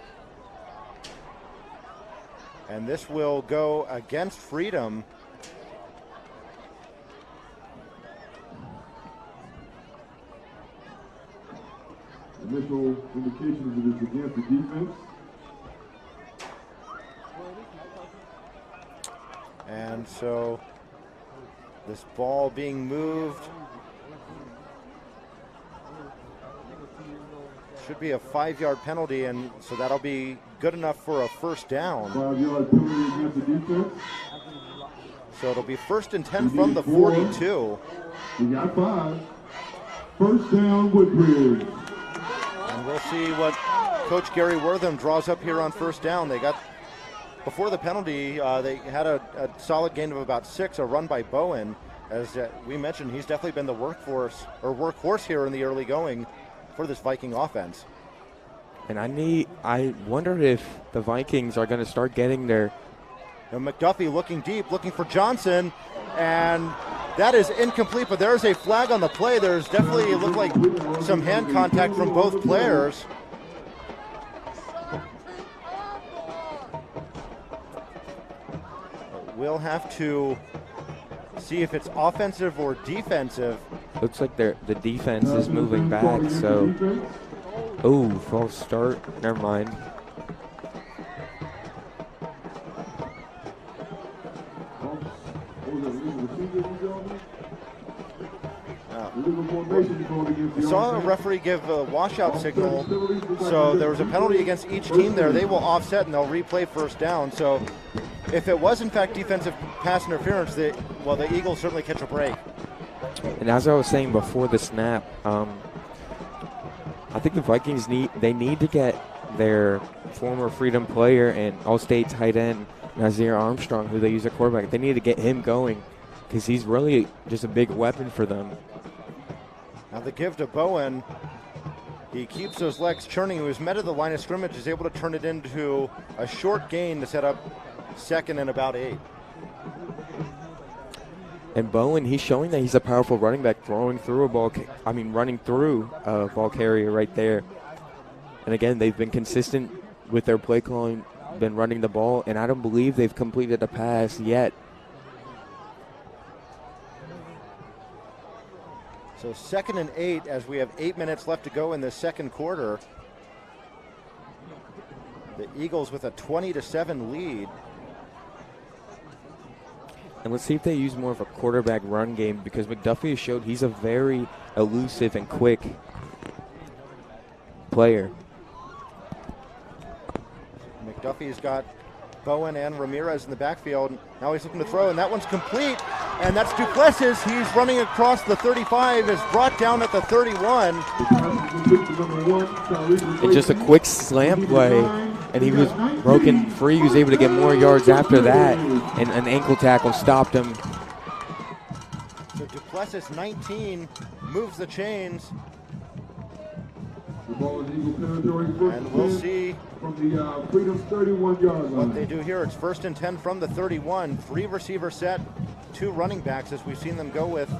And this will go against Freedom. Initial indications it is against the defense. And so this ball being moved. Should be a 5-yard penalty, and so that'll be good enough for a first down. 5-yard penalty against the defense. So it'll be 1st and 10 from the 42. We got 5. First down, Woodbridge. And we'll see what Coach Gary Wortham draws up here on first down. They got, before the penalty, they had a solid gain of about 6, a run by Bowen. As we mentioned, he's definitely been the workhorse here in the early going for this Viking offense. And I wonder if the Vikings are going to start getting their. Now McDuffie looking deep, looking for Johnson, and that is incomplete, but there's a flag on the play. There's definitely, it looked like some hand contact from both players. We'll have to see if it's offensive or defensive. Looks like the defense is moving back, so. Oh, false start. Never mind. We saw a referee give a washout signal, so there was a penalty against each team there. They will offset and they'll replay first down. So if it was in fact defensive pass interference, the Eagles certainly catch a break. And as I was saying before the snap, I think the Vikings need to get their former Freedom player and All-State tight end Nazir Armstrong, who they use at quarterback. They need to get him going because he's really just a big weapon for them. Now the give to Bowen. He keeps those legs churning. He was met at the line of scrimmage. He's able to turn it into a short gain to set up 2nd and about 8. And Bowen, he's showing that he's a powerful running back, running through a ball carrier right there. And again, they've been consistent with their play calling, been running the ball, and I don't believe they've completed a pass yet. So 2nd and 8 as we have 8 minutes left to go in the second quarter. The Eagles with a 20-7 lead. And let's see if they use more of a quarterback run game, because McDuffie has showed he's a very elusive and quick player. McDuffie's got Bowen and Ramirez in the backfield. Now he's looking to throw, and that one's complete. And that's Duplessis. He's running across the 35, is brought down at the 31. And just a quick slam play, and he was broken free. He was able to get more yards after that, and an ankle tackle stopped him. So Duplessis, 19, moves the chains. The ball is Eagle territory. First And we'll 10 see from the Freedom's 31-yard line. what they do here. It's 1st and 10 from the 31. 3 receiver set, 2 running backs, as we've seen them go with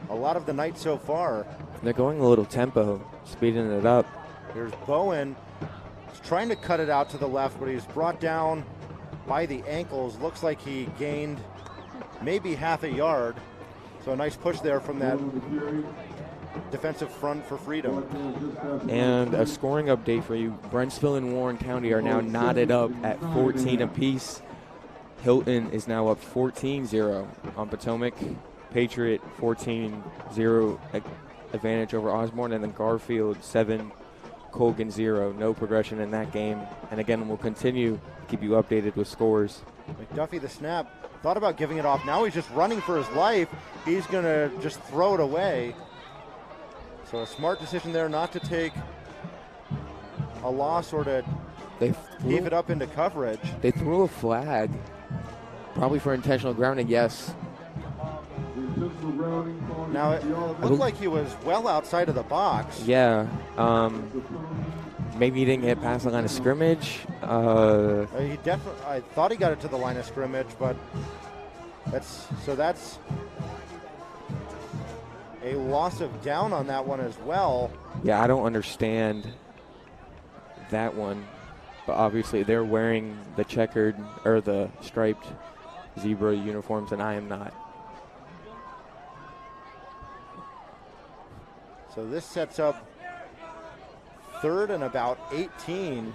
a lot of the night so far. They're going a little tempo, speeding it up. Here's Bowen. He's trying to cut it out to the left, but he's brought down by the ankles. Looks like he gained maybe half a yard. So a nice push there from that defensive front for Freedom. And a scoring update for you. Brentsville and Warren County are now knotted up at 14 apiece. Hilton is now up 14-0 on Potomac. Patriot 14-0 advantage over Osborne, and then Garfield 7, Colgan 0. No progression in that game. And again, we'll continue to keep you updated with scores. McDuffie, the snap, thought about giving it off. Now he's just running for his life. He's going to just throw it away. So a smart decision there not to take a loss or to heave it up into coverage. They threw a flag, probably for intentional grounding, yes. Now it looked like he was well outside of the box. Yeah. Maybe he didn't get past the line of scrimmage. He definitely. I thought he got it to the line of scrimmage, but that's a loss of down on that one as well. Yeah, I don't understand that one, but obviously they're wearing the checkered or the striped zebra uniforms, and I am not. So this sets up 3rd and about 18.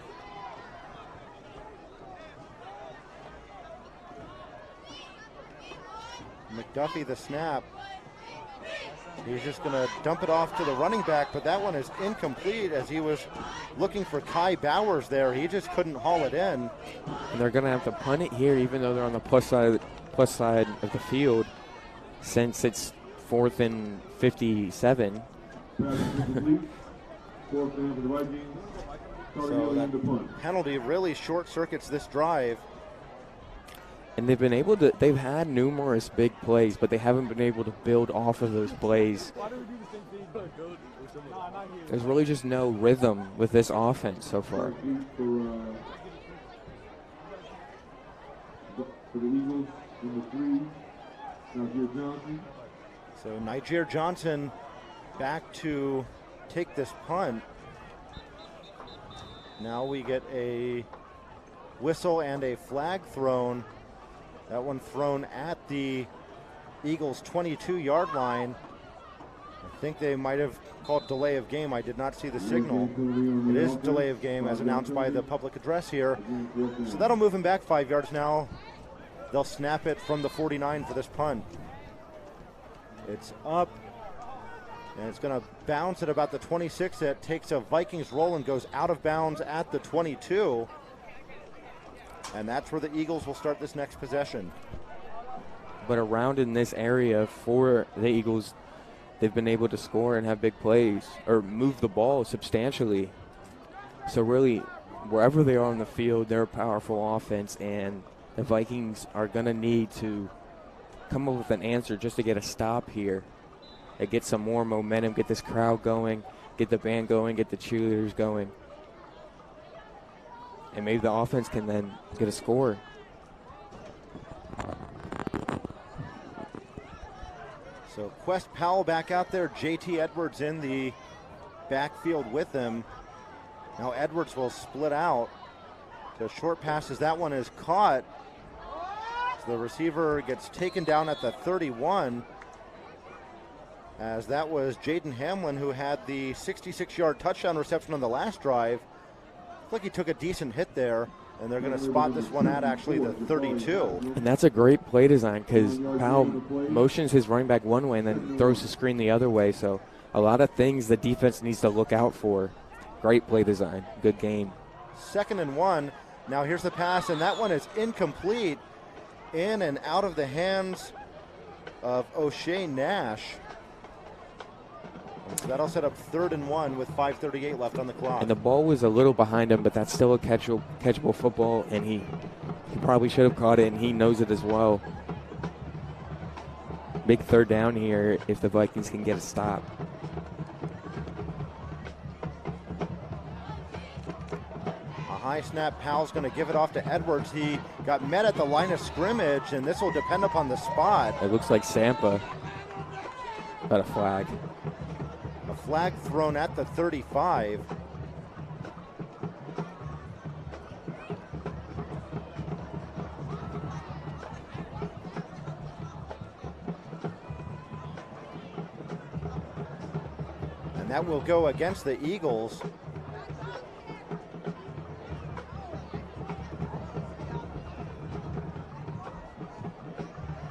McDuffie, the snap. He's just going to dump it off to the running back, but that one is incomplete as he was looking for Kai Bowers there. He just couldn't haul it in. And they're going to have to punt it here, even though they're on the plus side of the field, since it's 4th and 57. So that penalty really short circuits this drive. And they've had numerous big plays, but they haven't been able to build off of those plays. There's really just no rhythm with this offense so far. For the Eagles, number 3, Niger Johnson. So Niger Johnson back to take this punt. Now we get a whistle and a flag thrown. That one thrown at the Eagles' 22-yard line. I think they might have called delay of game. I did not see the signal. It is delay of game as announced by the public address here. So that'll move him back 5 yards now. They'll snap it from the 49 for this punt. It's up, and it's going to bounce at about the 26. It takes a Vikings roll and goes out of bounds at the 22. And that's where the Eagles will start this next possession. But around in this area for the Eagles, they've been able to score and have big plays or move the ball substantially. So really, wherever they are on the field, they're a powerful offense, and the Vikings are going to need to come up with an answer just to get a stop here and get some more momentum, get this crowd going, get the band going, get the cheerleaders going. And maybe the offense can then get a score. So Quest Powell back out there. JT Edwards in the backfield with him. Now Edwards will split out to short passes. That one is caught. So the receiver gets taken down at the 31. As that was Jaden Hamlin, who had the 66-yard touchdown reception on the last drive. Looks like he took a decent hit there, and they're going to spot this one at actually the 32. And that's a great play design because Powell motions his running back one way and then throws the screen the other way. So a lot of things the defense needs to look out for. Great play design. Good game. 2nd and 1. Now here's the pass, and that one is incomplete. In and out of the hands of O'Shea Nash. And so that'll set up 3rd and 1 with 5:38 left on the clock. And the ball was a little behind him, but that's still a catchable football, and he probably should have caught it, and he knows it as well. Big 3rd down here if the Vikings can get a stop. High snap, Powell's going to give it off to Edwards. He got met at the line of scrimmage, and this will depend upon the spot. It looks like Sampa got a flag. A flag thrown at the 35. And that will go against the Eagles.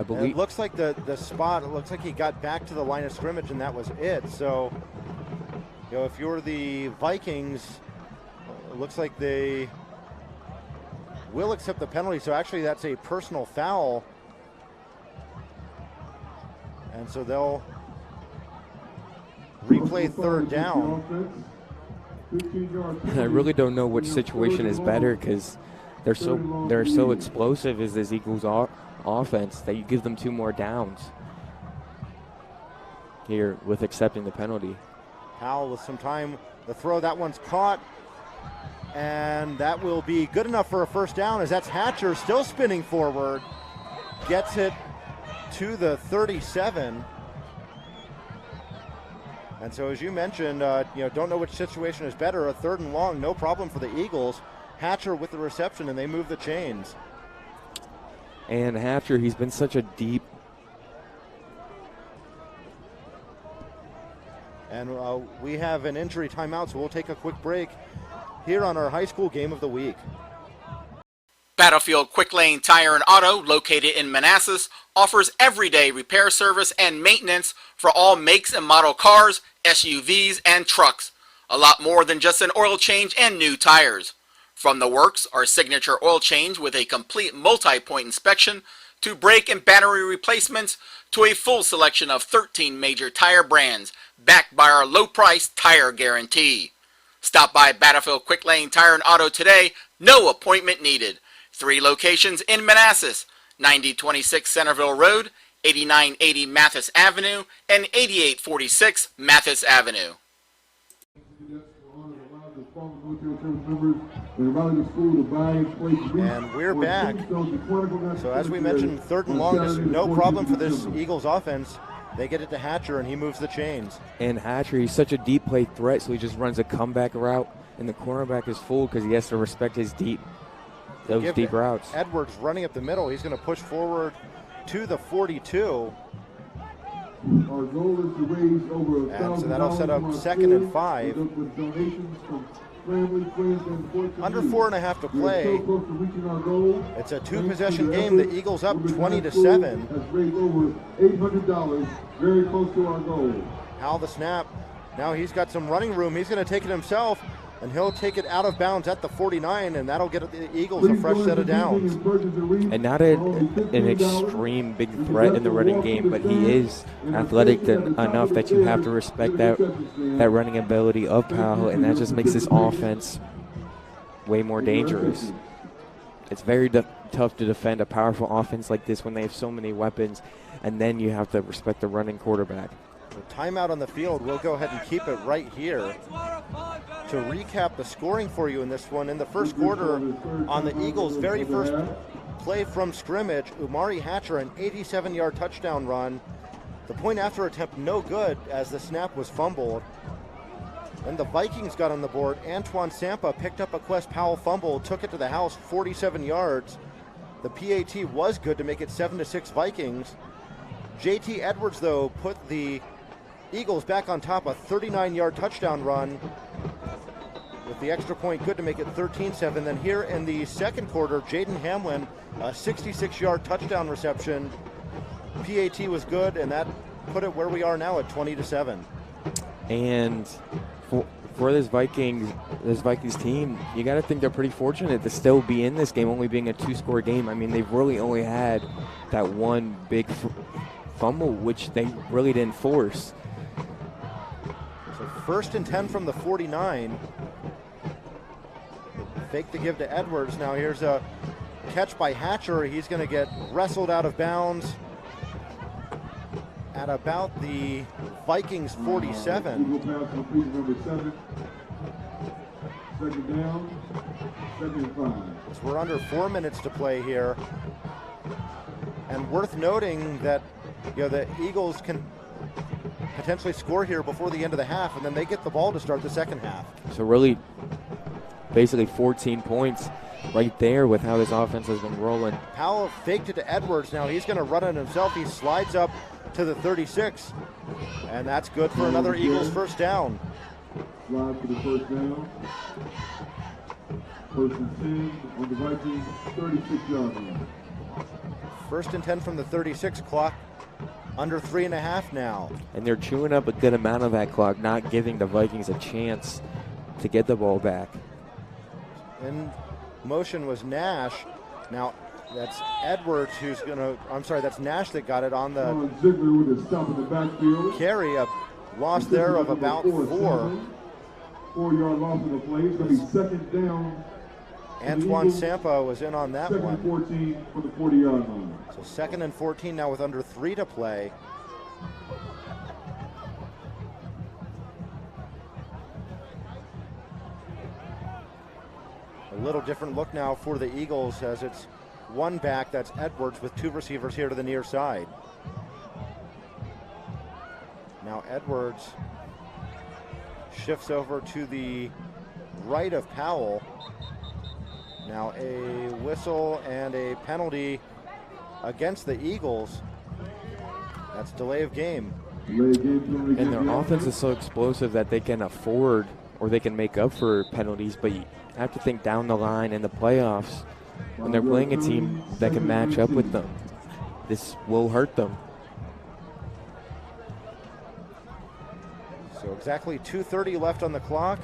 It looks like the spot, it looks like he got back to the line of scrimmage and that was it. So, you know, if you're the Vikings, it looks like they will accept the penalty. So actually that's a personal foul. And so they'll replay 3rd down. I really don't know which situation is better because they're so explosive as this Eagles offense that you give them 2 more downs here with accepting the penalty. Powell with some time. The throw, that one's caught. And that will be good enough for a 1st down as that's Hatcher still spinning forward. Gets it to the 37. And so as you mentioned, don't know which situation is better. A 3rd and long, no problem for the Eagles. Hatcher with the reception and they move the chains. And Hatcher, he's been such a deep. And we have an injury timeout, so we'll take a quick break here on our high school game of the week. Battlefield Quick Lane Tire and Auto, located in Manassas, offers everyday repair service and maintenance for all makes and model cars, SUVs, and trucks. A lot more than just an oil change and new tires. From the works, our signature oil change with a complete multi-point inspection, to brake and battery replacements, to a full selection of 13 major tire brands, backed by our low-price tire guarantee. Stop by Battlefield Quick Lane Tire and Auto today, no appointment needed. 3 locations in Manassas, 9026 Centerville Road, 8980 Mathis Avenue, and 8846 Mathis Avenue. And we're back. So as we mentioned, 3rd and long is no problem for this Eagles offense. They get it to Hatcher and he moves the chains. And Hatcher, he's such a deep play threat, so he just runs a comeback route, and the cornerback is full because he has to respect his deep routes. Edwards running up the middle. He's going to push forward to the 42. Our goal is to raise over and so that'll set up 2nd and 5. Under 4.5 to play. It's a 2-possession game. The Eagles up 20-7. $800, very close to our goal. How the snap. Now he's got some running room. He's going to take it himself, and he'll take it out of bounds at the 49, and that'll get the Eagles a fresh set of downs. And not an extreme big threat in the running game, but he is athletic enough that you have to respect that running ability of Powell, and that just makes this offense way more dangerous. It's very tough to defend a powerful offense like this when they have so many weapons, and then you have to respect the running quarterback. Timeout on the field. We'll go ahead and keep it right here. To recap the scoring for you in this one, in the first quarter, on the Eagles' very first play from scrimmage, Umari Hatcher, an 87-yard touchdown run. The point after attempt no good as the snap was fumbled. Then the Vikings got on the board. Antoine Sampa picked up a Quest Powell fumble, took it to the house, 47 yards. The PAT was good to make it 7-6 Vikings. JT Edwards, though, put the Eagles back on top, a 39-yard touchdown run with the extra point good to make it 13-7. Then here in the second quarter, Jaden Hamlin, a 66-yard touchdown reception. PAT was good, and that put it where we are now at 20-7. And for this Vikings team, you got to think they're pretty fortunate to still be in this game, only being a 2-score game. I mean, they've really only had that one big fumble, which they really didn't force. So 1st and 10 from the 49. Fake the give to Edwards. Now here's a catch by Hatcher. He's going to get wrestled out of bounds at about the Vikings 47. Eagle pass complete number 7. 2nd down, 2nd and 5. So we're under 4 minutes to play here. And worth noting that the Eagles can potentially score here before the end of the half, and then they get the ball to start the second half. So really, basically 14 points right there with how this offense has been rolling. Powell faked it to Edwards. Now he's going to run it himself. He slides up to the 36, and that's good for another Eagles first down. Slide for the first down. 1st and 10 on the Vikings 36-yard line. 1st and 10 from the 36, clock under 3.5 now. And they're chewing up a good amount of that clock, not giving the Vikings a chance to get the ball back. In motion was Nash. Now that's Edwards who's going to, that's Nash that got it on the Ziegler with a stop in the backfield. carry, a loss there of about 4. 4-yard loss of the play. It's going to be 2nd down. Antoine Sampa was in on that 2nd one. and 14 for the 40-yard line. So 2nd and 14 now with under 3 to play. A little different look now for the Eagles as it's one back, that's Edwards, with 2 receivers here to the near side. Now Edwards shifts over to the right of Powell. Now a whistle and a penalty against the Eagles. That's delay of game. And their offense is so explosive that they can afford, or they can make up for penalties, but you have to think down the line in the playoffs when they're playing a team that can match up with them. This will hurt them. So exactly 2:30 left on the clock.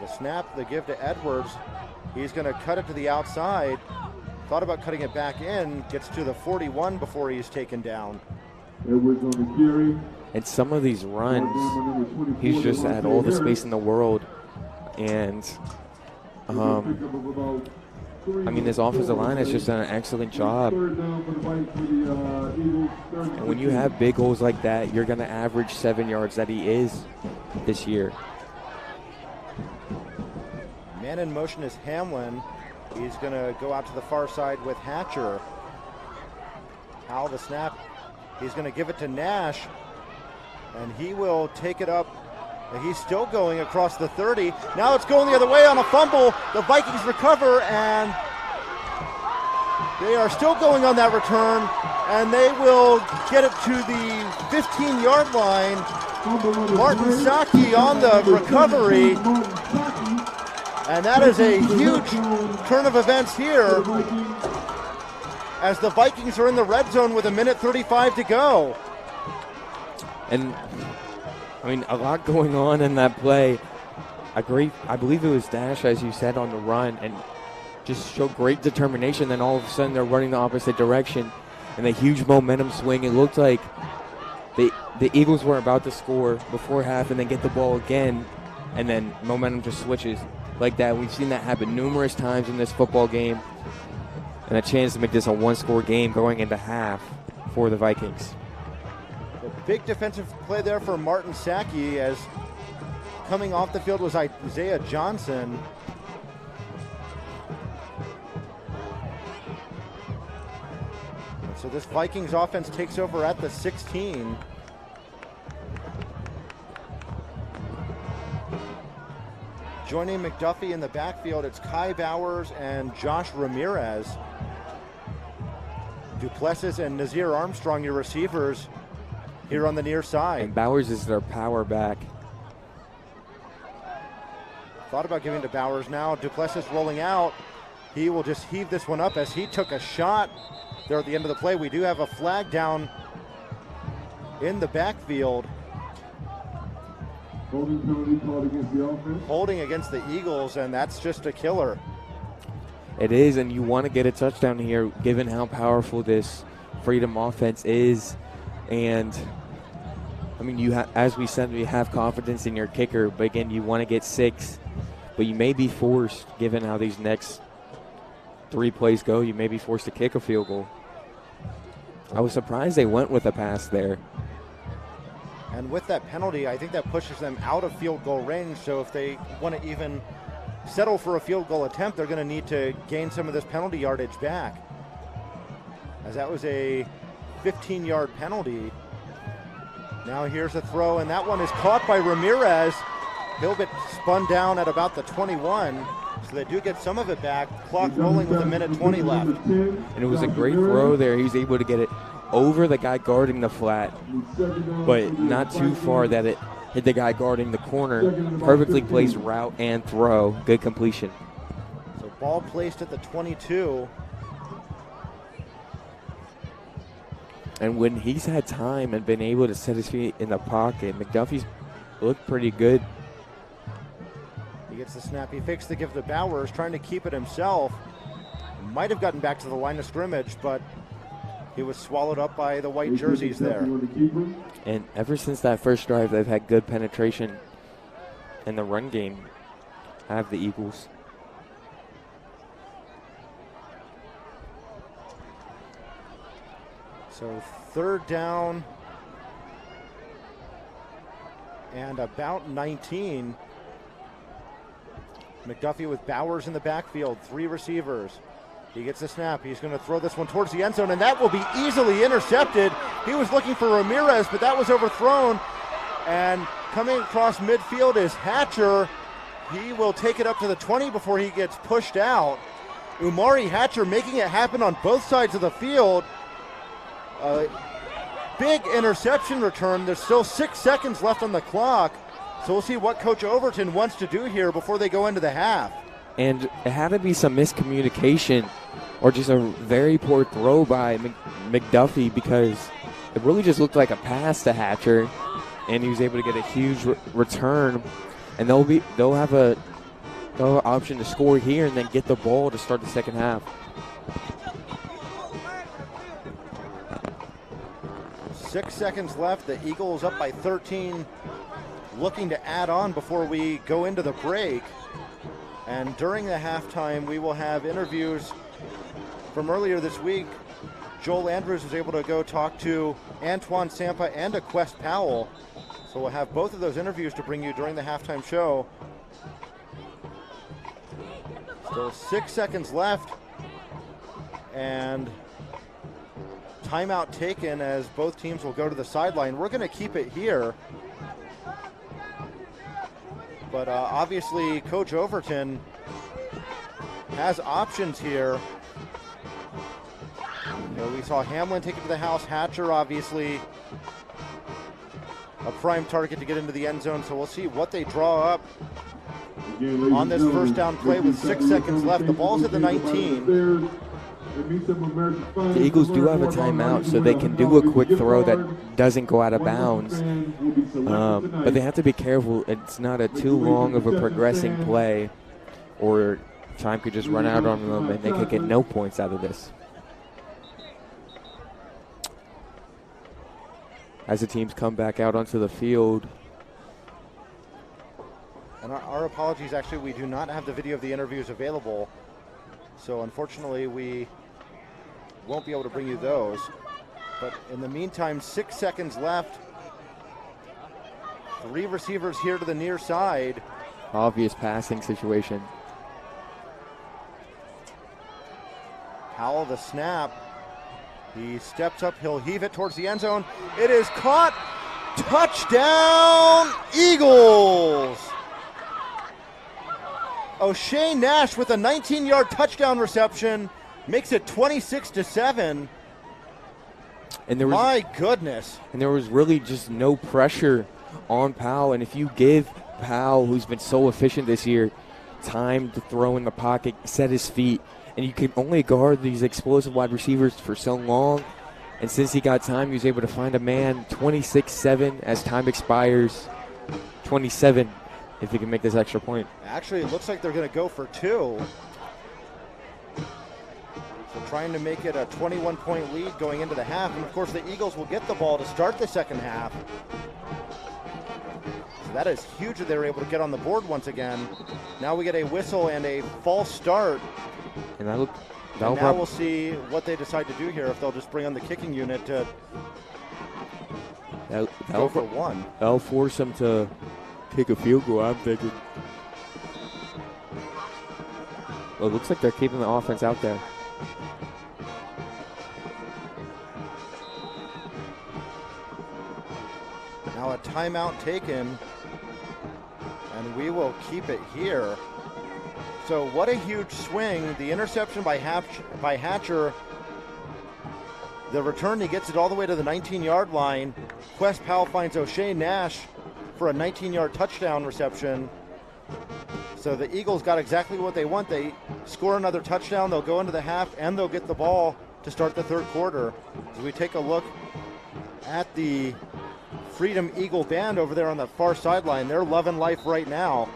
The snap, the give to Edwards. He's going to cut it to the outside. Thought about cutting it back in. Gets to the 41 before he's taken down. Edwards on the carry. And some of these runs, he's just had all the space in the world. And, this offensive line has just done an excellent job. And when you have big holes like that, you're going to average 7 yards that he is this year. Man in motion is Hamlin. He's going to go out to the far side with Hatcher. Powell the snap. He's going to give it to Nash. And he will take it up. He's still going across the 30. Now it's going the other way on a fumble. The Vikings recover, and they are still going on that return. And they will get it to the 15-yard line. Martin Saki on the recovery. And that is a huge turn of events here as the Vikings are in the red zone with 1:35 to go. And, a lot going on in that play. I believe it was Dash, as you said, on the run, and just showed great determination. Then all of a sudden they're running the opposite direction, and a huge momentum swing. It looked like the Eagles were about to score before half and then get the ball again, and then momentum just switches like that. We've seen that happen numerous times in this football game, and a chance to make this a one-score game going into half for the Vikings. A big defensive play there for Martin Saki, as coming off the field was Isaiah Johnson. And so this Vikings offense takes over at the 16. Joining McDuffie in the backfield, it's Kai Bowers and Josh Ramirez. Duplessis and Nazir Armstrong, your receivers, here on the near side. And Bowers is their power back. Thought about giving to Bowers now. Duplessis rolling out. He will just heave this one up as he took a shot there at the end of the play. We do have a flag down in the backfield. Holding penalty called against the offense. Holding against the Eagles, and that's just a killer. It is, and you want to get a touchdown here given how powerful this Freedom offense is. And, I mean, as we said, you have confidence in your kicker, but again, you want to get 6. But you may be forced, given how these next 3 plays go, you may be forced to kick a field goal. I was surprised they went with a pass there. And with that penalty, I think that pushes them out of field goal range. So if they want to even settle for a field goal attempt, they're going to need to gain some of this penalty yardage back, as that was a 15-yard penalty. Now here's a throw, and that one is caught by Ramirez. He'll get spun down at about the 21, so they do get some of it back. Clock rolling with 1:20 left. And it was a great throw there. He was able to get it over the guy guarding the flat, but not too far that it hit the guy guarding the corner. Perfectly placed route and throw. Good completion. So ball placed at the 22. And when he's had time and been able to set his feet in the pocket, McDuffie's looked pretty good. He gets the snap. He fakes the give to Bowers, trying to keep it himself. Might have gotten back to the line of scrimmage, but he was swallowed up by the white jerseys there. And ever since that first drive, they've had good penetration in the run game, have the Eagles. So 3rd down and about 19. McDuffie with Bowers in the backfield, 3 receivers. He gets the snap. He's going to throw this one towards the end zone, and that will be easily intercepted. He was looking for Ramirez, but that was overthrown. And coming across midfield is Hatcher. He will take it up to the 20 before he gets pushed out. Umari Hatcher making it happen on both sides of the field. Big interception return. There's still 6 seconds left on the clock. So we'll see what Coach Overton wants to do here before they go into the half. And it had to be some miscommunication or just a very poor throw by McDuffie, because it really just looked like a pass to Hatcher, and he was able to get a huge return. And they'll have an option to score here and then get the ball to start the second half. 6 seconds left. The Eagles up by 13, looking to add on before we go into the break. And during the halftime, we will have interviews from earlier this week. Joel Andrews was able to go talk to Antoine Sampa and Aquest Powell. So we'll have both of those interviews to bring you during the halftime show. Still 6 seconds left. And timeout taken as both teams will go to the sideline. We're going to keep it here. But obviously, Coach Overton has options here. You know, we saw Hamlin take it to the house. Hatcher, obviously, a prime target to get into the end zone. So we'll see what they draw up on this first down play with 6 seconds left. The ball's at the 19. The Eagles do have a timeout, so they can do a quick throw that doesn't go out of bounds. But they have to be careful. It's not a too long of a progressing play, or time could just run out on them and they could get no points out of this. As the teams come back out onto the field. And our apologies, actually, we do not have the video of the interviews available. So unfortunately, we won't be able to bring you those. But in the meantime, 6 seconds left. 3 receivers here to the near side. Obvious passing situation. Powell the snap. He steps up, he'll heave it towards the end zone. It is caught. Touchdown, Eagles! O'Shea Nash with a 19-yard touchdown reception makes it 26-7. And there was, my goodness. And there was really just no pressure on Powell. And if you give Powell, who's been so efficient this year, time to throw in the pocket, set his feet, and you can only guard these explosive wide receivers for so long. And since he got time, he was able to find a man. 26-7 as time expires. 27 if he can make this extra point. Actually, it looks like they're going to go for 2. trying to make it a 21-point lead going into the half. And of course, the Eagles will get the ball to start the second half. So that is huge that they were able to get on the board once again. Now we get a whistle and a false start. And now we'll see what they decide to do here, if they'll just bring on the kicking unit to go for one. That'll force them to kick a field goal, I'm thinking. Well, it looks like they're keeping the offense out there. Now a timeout taken, and we will keep it here. So what a huge swing. The interception by Hatcher. The return, he gets it all the way to the 19-yard line. Quest Powell finds O'Shea Nash for a 19-yard touchdown reception. So the Eagles got exactly what they want. They score another touchdown, they'll go into the half, and they'll get the ball to start the third quarter. As we take a look at the Freedom Eagle band over there on the far sideline, they're loving life right now.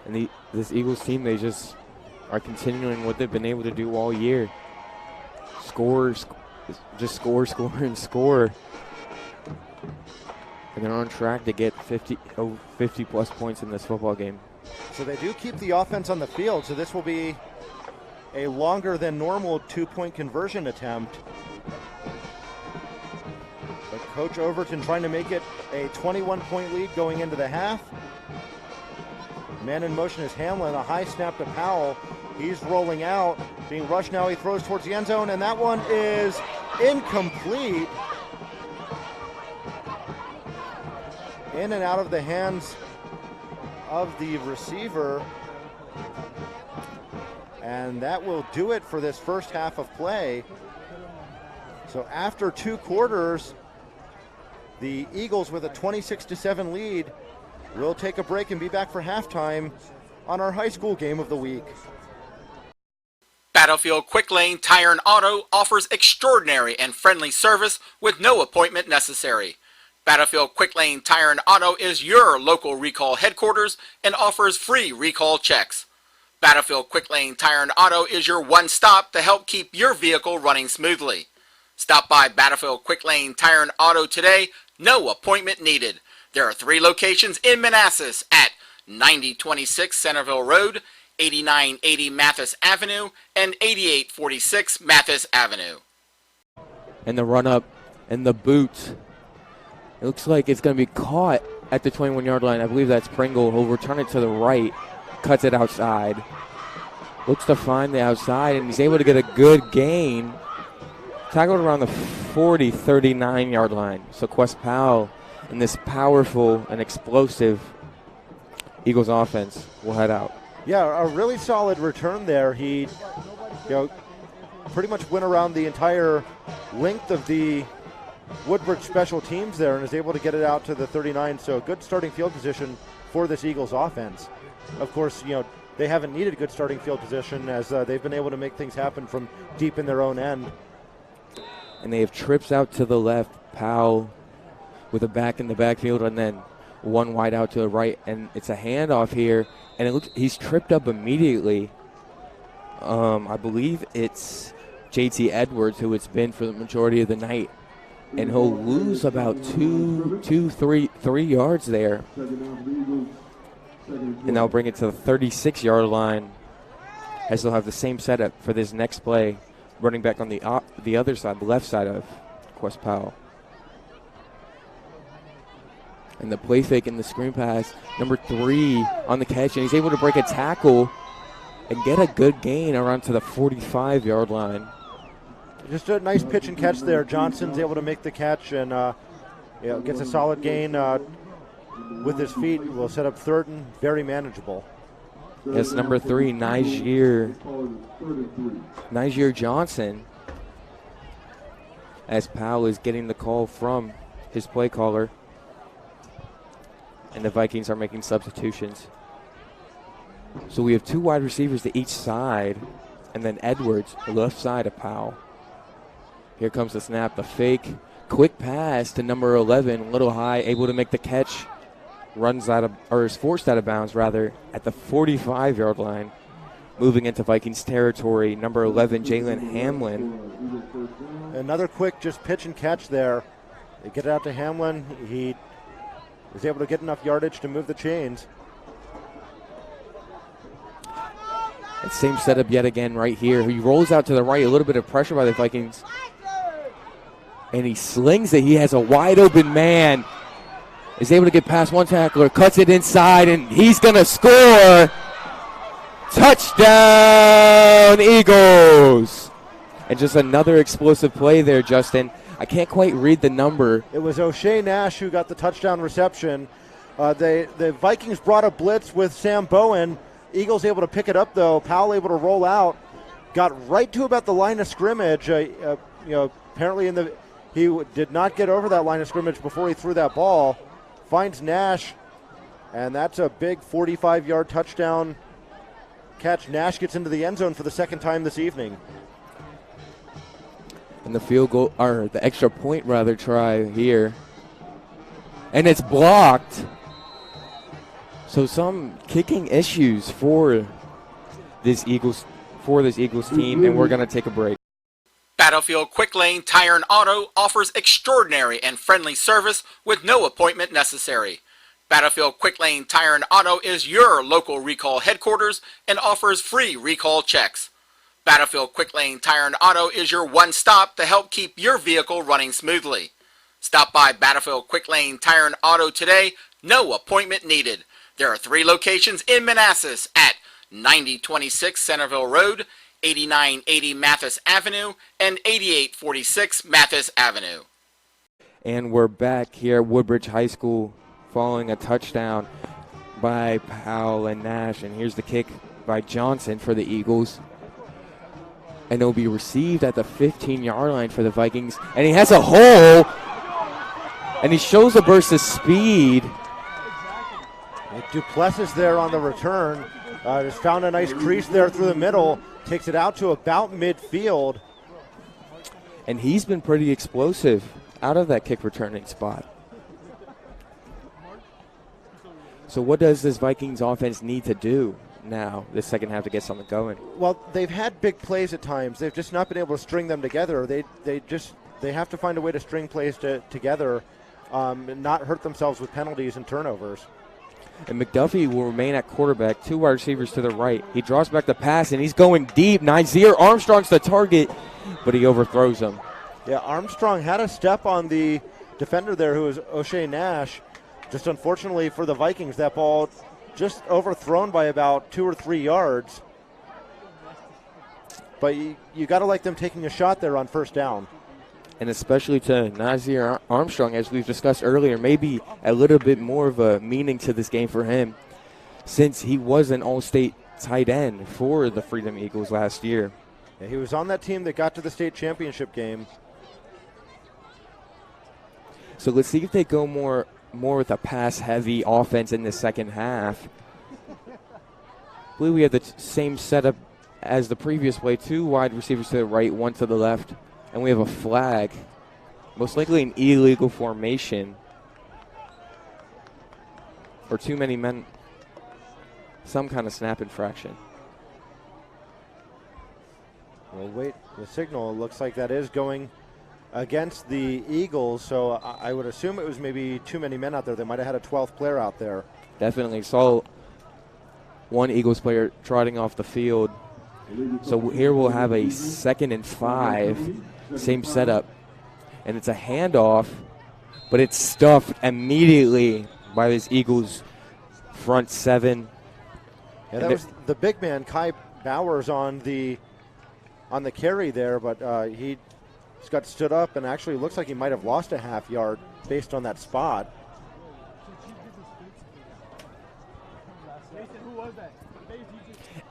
And this Eagles team, they just are continuing what they've been able to do all year. Score, and score. And they're on track to get 50 plus points in this football game. So they do keep the offense on the field, so this will be a longer than normal 2-point conversion attempt. But Coach Overton trying to make it a 21-point lead going into the half. Man in motion is Hamlin, a high snap to Powell. He's rolling out, being rushed now. He throws towards the end zone, and that one is incomplete. In and out of the hands of the receiver. And that will do it for this first half of play. So after 2 quarters, the Eagles with a 26-7 lead. We'll take a break and be back for halftime on our high school game of the week. Battlefield Quick Lane Tire and Auto offers extraordinary and friendly service with no appointment necessary. Battlefield Quick Lane Tire and Auto is your local recall headquarters and offers free recall checks. Battlefield Quick Lane Tire and Auto is your one-stop to help keep your vehicle running smoothly. Stop by Battlefield Quick Lane Tire and Auto today, no appointment needed. There are 3 locations in Manassas at 9026 Centerville Road, 8980 Mathis Avenue, and 8846 Mathis Avenue. And the run-up and the boot. It looks like it's going to be caught at the 21-yard line. I believe that's Pringle. He'll return it to the right, cuts it outside. Looks to find the outside, and he's able to get a good gain. Tackled around the 39-yard line. So Quest Powell and this powerful and explosive Eagles offense will head out. Yeah, a really solid return there. He, pretty much went around the entire length of the Woodbridge special teams there and is able to get it out to the 39. So good starting field position for this Eagles offense. Of course, they haven't needed good starting field position as they've been able to make things happen from deep in their own end. And they have trips out to the left. Powell with a back in the backfield, and then one wide out to the right, and it's a handoff here, and it looks he's tripped up immediately. I believe it's JT Edwards who it's been for the majority of the night, and he'll lose about 3 yards there, and they'll bring it to the 36-yard line as they'll have the same setup for this next play, running back on the other side, the left side of Quest Powell. And the play fake and the screen pass, number 3 on the catch, and he's able to break a tackle and get a good gain around to the 45-yard line. Just a nice pitch and catch there. Johnson's able to make the catch and gets a solid gain with his feet. Will set up third and very manageable. Yes, number 3, Niger Johnson, as Powell is getting the call from his play caller. And the Vikings are making substitutions. So we have 2 wide receivers to each side, and then Edwards, left side of Powell. Here comes the snap, the fake, quick pass to number 11, a little high, able to make the catch runs out of, or is forced out of bounds rather, at the 45-yard line. Moving into Vikings territory, number 11, Jalen Hamlin. Another quick just pitch and catch there. They get it out to Hamlin. He was able to get enough yardage to move the chains. And same setup yet again right here. He rolls out to the right, a little bit of pressure by the Vikings. And he slings it. He has a wide open man. Is able to get past one tackler, cuts it inside, and he's going to score. Touchdown, Eagles. And just another explosive play there, Justin. I can't quite read the number. It was O'Shea Nash who got the touchdown reception. The Vikings brought a blitz with Sam Bowen. Eagles able to pick it up, though. Powell able to roll out. Got right to about the line of scrimmage. Apparently he did not get over that line of scrimmage before he threw that ball. Finds Nash, and that's a big 45-yard touchdown catch. Nash gets into the end zone for the second time this evening. And the field goal, or the extra point rather, try here. And it's blocked. So some kicking issues for this Eagles team, and we're going to take a break. Battlefield Quick Lane Tire and Auto offers extraordinary and friendly service with no appointment necessary. Battlefield Quick Lane Tire and Auto is your local recall headquarters and offers free recall checks. Battlefield Quick Lane Tire and Auto is your one stop to help keep your vehicle running smoothly. Stop by Battlefield Quick Lane Tire and Auto today, no appointment needed. There are 3 locations in Manassas at 9026 Centerville Road, 8980 Mathis Avenue, and 8846 Mathis Avenue. And we're back here at Woodbridge High School following a touchdown by Powell and Nash. And here's the kick by Johnson for the Eagles. And it'll be received at the 15-yard line for the Vikings. And he has a hole. And he shows a burst of speed. Duplessis there on the return. Just found a nice crease there through the middle. Takes it out to about midfield. And he's been pretty explosive out of that kick returning spot. So what does this Vikings offense need to do now, this second half, to get something going? Well, they've had big plays at times. They've just not been able to string them together. They have to find a way to string plays together and not hurt themselves with penalties and turnovers. And McDuffie will remain at quarterback, 2 wide receivers to the right. He draws back the pass, and he's going deep. Nizier Armstrong's the target, but he overthrows him. Yeah, Armstrong had a step on the defender there, who was O'Shea Nash. Just unfortunately for the Vikings, that ball just overthrown by about 2 or 3 yards. But you got to like them taking a shot there on first down. And especially to Nizier Armstrong, as we've discussed earlier, maybe a little bit more of a meaning to this game for him, since he was an all-state tight end for the Freedom Eagles last year. Yeah, he was on that team that got to the state championship game. So let's see if they go more with a pass-heavy offense in the second half. I believe we have the same setup as the previous play, 2 wide receivers to the right, 1 to the left. And we have a flag, most likely an illegal formation, or too many men, some kind of snap infraction. We'll wait the signal. It looks like that is going against the Eagles, so I would assume it was maybe too many men out there. They might have had a 12th player out there. Definitely saw one Eagles player trotting off the field. So here we'll have a 2nd and 5. Same setup, and it's a handoff, but it's stuffed immediately by this Eagles front 7. Yeah, that was the big man, Kai Bowers, on the carry there, but he just got stood up, and actually looks like he might have lost a half yard based on that spot.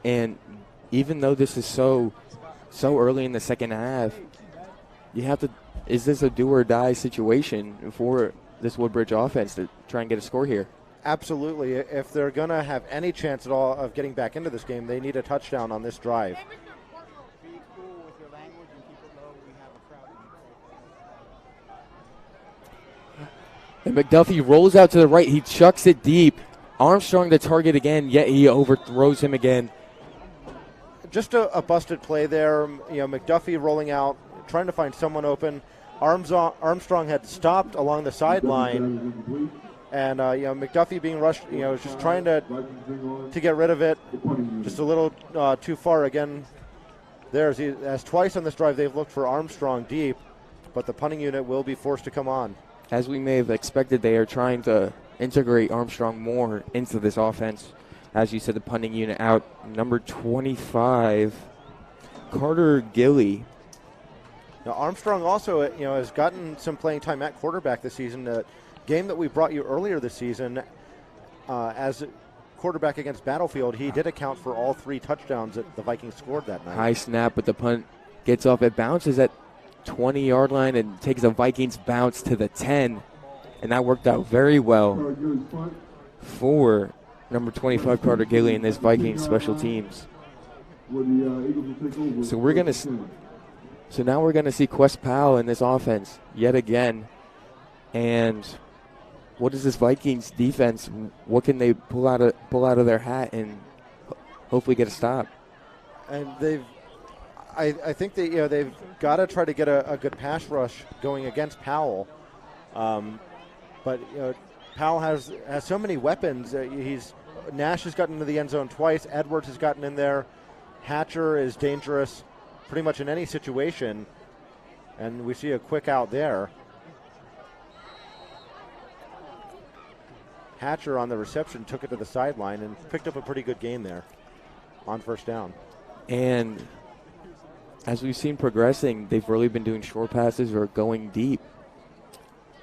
And even though this is so early in the second half, you have to, is this a do or die situation for this Woodbridge offense to try and get a score here? Absolutely. If they're going to have any chance at all of getting back into this game, they need a touchdown on this drive. And McDuffie rolls out to the right. He chucks it deep. Armstrong to target again, yet he overthrows him again. Just a busted play there. McDuffie rolling out, trying to find someone open. Armstrong had stopped along the sideline, and McDuffie being rushed, was just trying to get rid of it. Just a little too far again. As twice on this drive they've looked for Armstrong deep, but the punting unit will be forced to come on. As we may have expected, they are trying to integrate Armstrong more into this offense. As you said, the punting unit out. Number 25, Carter Gilly. Now Armstrong also, has gotten some playing time at quarterback this season. A game that we brought you earlier this season, as quarterback against Battlefield, he did account for all 3 touchdowns that the Vikings scored that night. High snap, but the punt gets off. It bounces at 20-yard line and takes a Vikings bounce to the 10, and that worked out very well for number 25 Carter Gilly and this Vikings special teams. So now we're gonna see Quest Powell in this offense yet again, and what is this Vikings defense? What can they pull out of their hat and hopefully get a stop? And I think that they've got to try to get a good pass rush going against Powell, but Powell has so many weapons. Nash has gotten into the end zone twice. Edwards has gotten in there. Hatcher is dangerous pretty much in any situation, and we see a quick out there. Hatcher on the reception took it to the sideline and picked up a pretty good gain there on first down. And as we've seen progressing, they've really been doing short passes or going deep.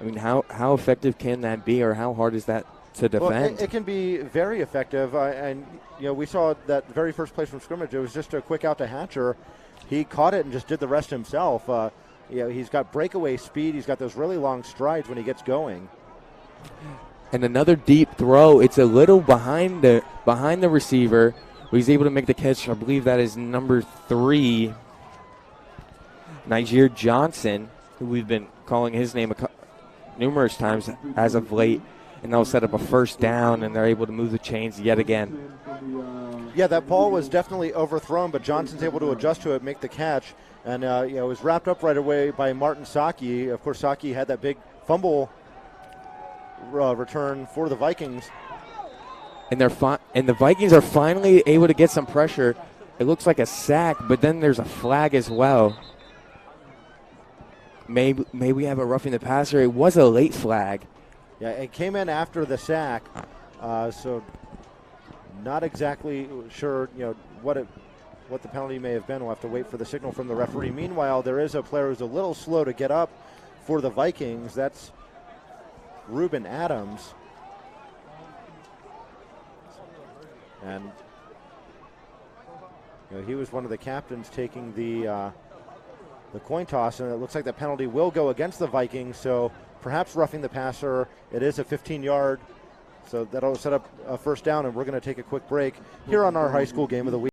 I mean, how effective can that be, or how hard is that to defend? Well, it can be very effective, and we saw that very first play from scrimmage. It was just a quick out to Hatcher. He caught it and just did the rest himself. He's got breakaway speed. He's got those really long strides when he gets going. And another deep throw. It's a little behind the receiver. He's able to make the catch. I believe that is number 3, Niger Johnson, who we've been calling his name numerous times as of late. And they'll set up a first down, and they're able to move the chains yet again. Yeah, that ball was definitely overthrown, but Johnson's able to adjust to it, make the catch. And it was wrapped up right away by Martin Saki. Of course, Saki had that big fumble return for the Vikings. And the Vikings are finally able to get some pressure. It looks like a sack, but then there's a flag as well. May we have a roughing the passer? It was a late flag. Yeah, it came in after the sack, so not exactly sure, what the penalty may have been. We'll have to wait for the signal from the referee. Meanwhile, there is a player who's a little slow to get up for the Vikings. That's Ruben Adams. And he was one of the captains taking the coin toss, and it looks like the penalty will go against the Vikings, so perhaps roughing the passer. It is a 15-yard, so that'll set up a first down, and we're going to take a quick break here on our high school game of the week.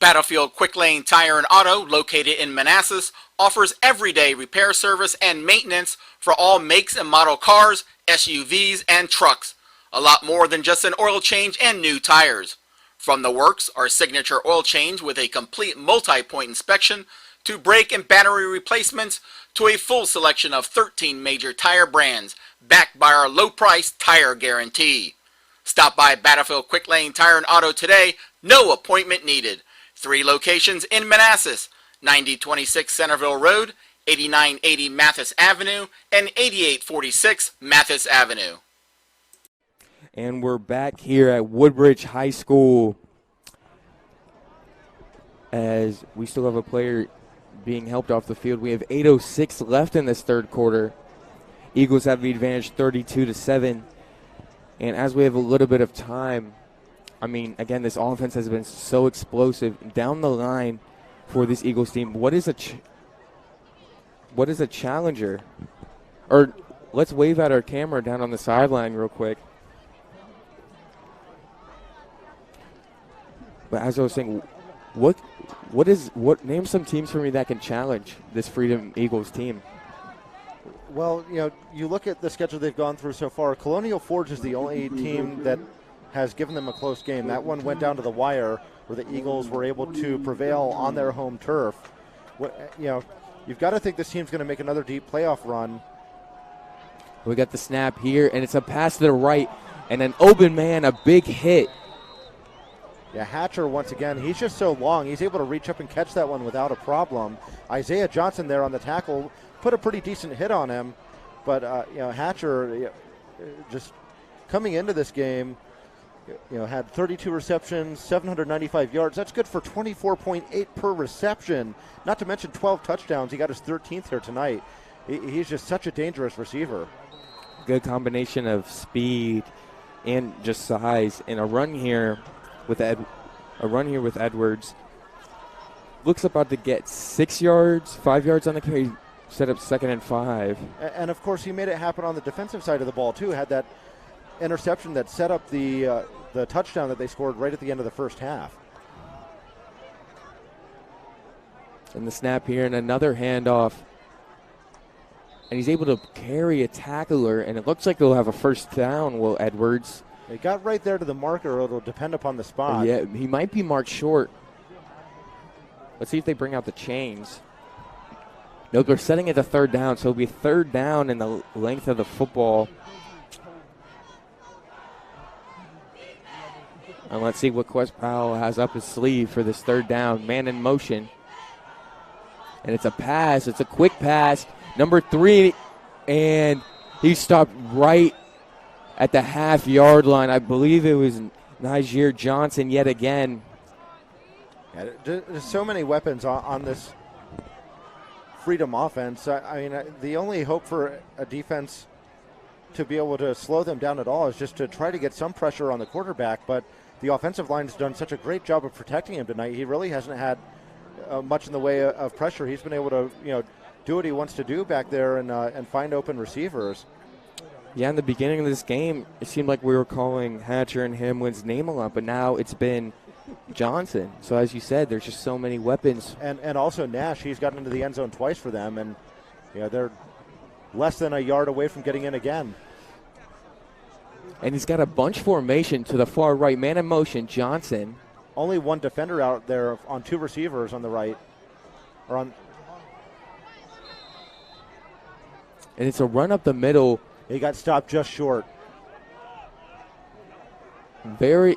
Battlefield Quick Lane Tire and Auto, located in Manassas, offers everyday repair service and maintenance for all makes and model cars, SUVs, and trucks. A lot more than just an oil change and new tires. From the works, our signature oil change with a complete multi-point inspection, to brake and battery replacements, to a full selection of 13 major tire brands, backed by our low-price tire guarantee. Stop by Battlefield Quick Lane Tire and Auto today, no appointment needed. 3 locations in Manassas, 9026 Centerville Road, 8980 Mathis Avenue, and 8846 Mathis Avenue. And we're back here at Woodbridge High School as we still have a player being helped off the field. We have 8:06 left in this third quarter. Eagles have the advantage 32-7. And as we have a little bit of time, I mean, again, this offense has been so explosive down the line for this Eagles team. What is a challenger? Or let's wave at our camera down on the sideline real quick. But as I was saying, name some teams for me that can challenge this Freedom Eagles team. Well, you look at the schedule they've gone through so far. Colonial Forge is the only team that has given them a close game. That one went down to the wire where the Eagles were able to prevail on their home turf. You've got to think this team's going to make another deep playoff run. We got the snap here, and it's a pass to the right, and an open man, a big hit. Yeah, Hatcher, once again, he's just so long. He's able to reach up and catch that one without a problem. Isaiah Johnson there on the tackle put a pretty decent hit on him. But, Hatcher just coming into this game, had 32 receptions, 795 yards. That's good for 24.8 per reception, not to mention 12 touchdowns. He got his 13th here tonight. He's just such a dangerous receiver. Good combination of speed and just size. And a run here with Edwards. Looks about to get 6 yards, 5 yards on the carry, set up 2nd and 5. And of course, he made it happen on the defensive side of the ball too. Had that interception that set up the touchdown that they scored right at the end of the first half. And the snap here and another handoff. And he's able to carry a tackler, and it looks like they'll have a first down, Will Edwards. They got right there to the marker. It'll depend upon the spot. Yeah, he might be marked short. Let's see if they bring out the chains. Nope, they're setting it to 3rd down, so it'll be 3rd down in the length of the football. And let's see what Quest Powell has up his sleeve for this 3rd down. Man in motion. And it's a pass. It's a quick pass. Number 3, and he stopped right at the half-yard line. I believe it was Niger Johnson yet again. Yeah, there's so many weapons on this Freedom offense. I mean, the only hope for a defense to be able to slow them down at all is just to try to get some pressure on the quarterback, but the offensive line's done such a great job of protecting him tonight. He really hasn't had much in the way of pressure. He's been able to, do what he wants to do back there and find open receivers. Yeah, in the beginning of this game, it seemed like we were calling Hatcher and Hamlin's name a lot, but now it's been Johnson. So as you said, there's just so many weapons. And also Nash, he's gotten into the end zone twice for them, and they're less than a yard away from getting in again. And he's got a bunch formation to the far right. Man in motion, Johnson. Only one defender out there on 2 receivers on the right. And it's a run up the middle. He got stopped just short. Very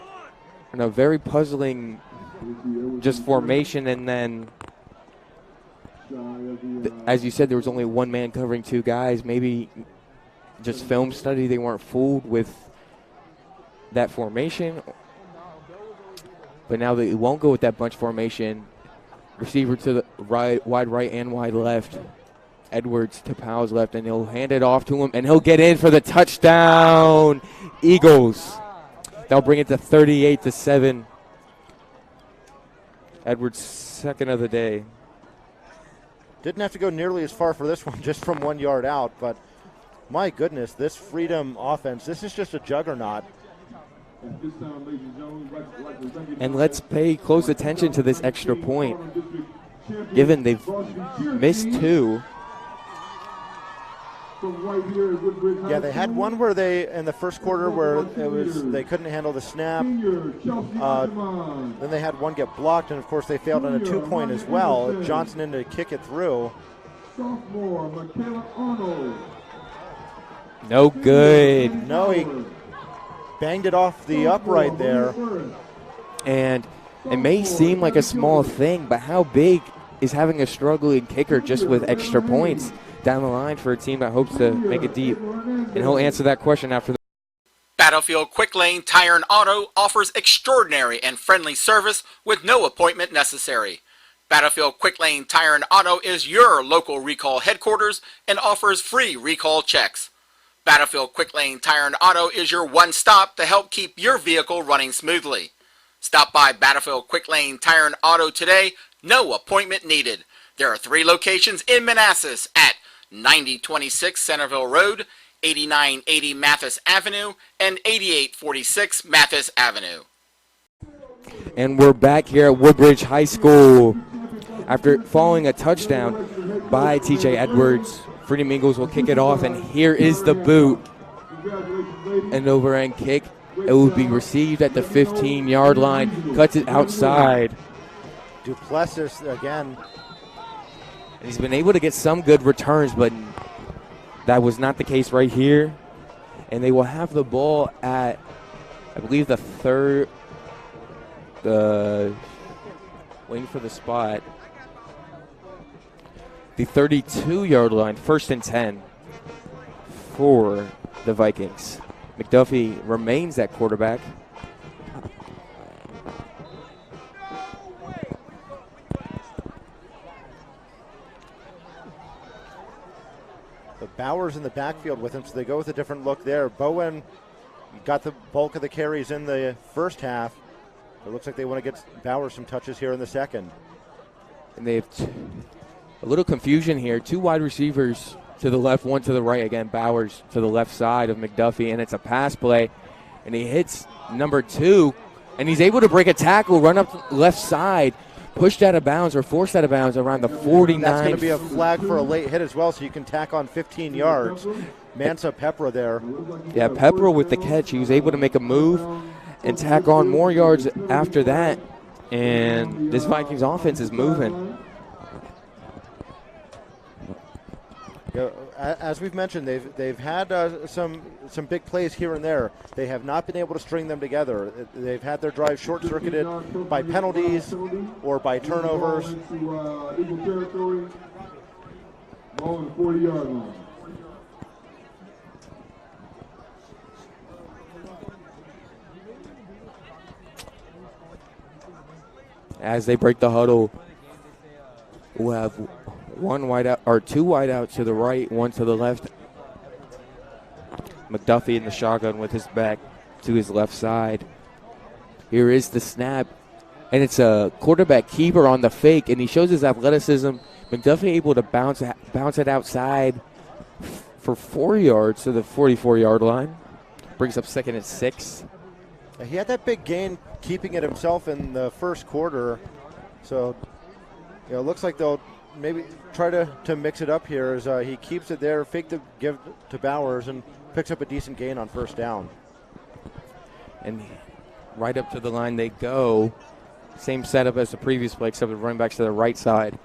puzzling just formation, and then as you said, there was only one man covering 2 guys. Maybe just film study, they weren't fooled with that formation. But now they won't go with that bunch formation. Receiver to the right, wide right and wide left. Edwards to Powell's left, and he'll hand it off to him, and he'll get in for the touchdown. Eagles. They'll bring it to 38-7. Edwards' 2nd of the day. Didn't have to go nearly as far for this one, just from 1 yard out, but my goodness, this Freedom offense, this is just a juggernaut. And let's pay close attention to this extra point, given they've missed 2. Yeah, they had one where they, in the first quarter, where they couldn't handle the snap. Then they had one get blocked, and of course they failed on a 2-point as well. Johnson in to kick it through. No good. No, he banged it off the upright there. And it may seem like a small thing, but how big is having a struggling kicker just with extra points down the line for a team that hopes to make it deep? And he'll answer that question after the Battlefield Quick Lane Tire and Auto offers extraordinary and friendly service with no appointment necessary. Battlefield Quick Lane Tire and Auto is your local recall headquarters and offers free recall checks. Battlefield Quick Lane Tire and Auto is your one-stop to help keep your vehicle running smoothly. Stop by Battlefield Quick Lane Tire and Auto today, no appointment needed. There are 3 locations in Manassas at 9026 Centerville Road, 8980 Mathis Avenue, and 8846 Mathis Avenue. And we're back here at Woodbridge High School after following a touchdown by TJ Edwards Freedom Eagles will kick it off, and here is the boot. An overhand kick. It will be received at the 15-yard line. Cuts it outside. Duplessis again. And he's been able to get some good returns, but that was not the case right here. And they will have the ball at, I believe, waiting for the spot, the 32-yard line, 1st and 10 for the Vikings. McDuffie remains at quarterback. But Bowers in the backfield with him, so they go with a different look there. Bowen got the bulk of the carries in the first half. It looks like they want to get Bowers some touches here in the second. And they have a little confusion here. 2 wide receivers to the left, 1 to the right. Again, Bowers to the left side of McDuffie, and it's a pass play. And he hits number 2, and he's able to break a tackle, run up left side, pushed out of bounds or forced out of bounds around the 49. That's going to be a flag for a late hit as well, so you can tack on 15 yards. Mansa Pepra there. Yeah, Pepra with the catch. He was able to make a move and tack on more yards after that. And this Vikings offense is moving. As we've mentioned, they've had some big plays here and there. They have not been able to string them together. They've had their drive short-circuited by penalties or by turnovers. Eagle territory, ball on the 40-yard line. As they break the huddle, we'll have 1 wide out or 2 wide out to the right, 1 to the left. McDuffie in the shotgun with his back to his left side. Here is the snap, and it's a quarterback keeper on the fake, and he shows his athleticism. McDuffie able to bounce it outside for 4 yards to the 44-yard line. Brings up 2nd and 6. He had that big gain keeping it himself in the first quarter. So, it looks like they'll maybe try to mix it up here as he keeps it there, fake the give to Bowers, and picks up a decent gain on 1st down. And right up to the line they go. Same setup as the previous play, except the running back's to the right side.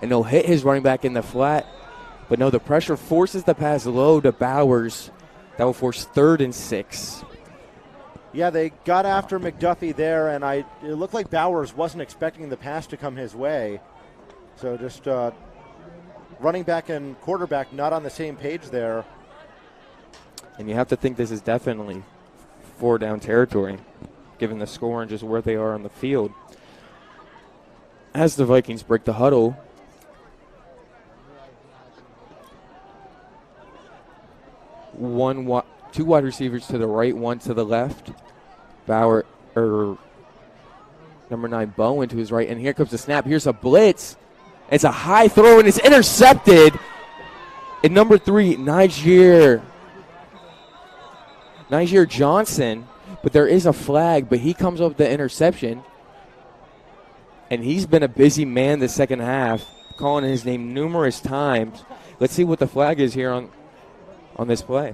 And they'll hit his running back in the flat. But no, the pressure forces the pass low to Bowers. That will force 3rd and 6. Yeah, they got after McDuffie there, and it looked like Bowers wasn't expecting the pass to come his way. So just running back and quarterback not on the same page there. And you have to think this is definitely 4-down territory, given the score and just where they are on the field. As the Vikings break the huddle, two wide receivers to the right, 1 to the left. Number 9, Bowen to his right, and here comes the snap. Here's a blitz. It's a high throw, and it's intercepted. And number 3, Niger Johnson, but there is a flag, but he comes up with the interception. And he's been a busy man the second half, calling his name numerous times. Let's see what the flag is here on this play.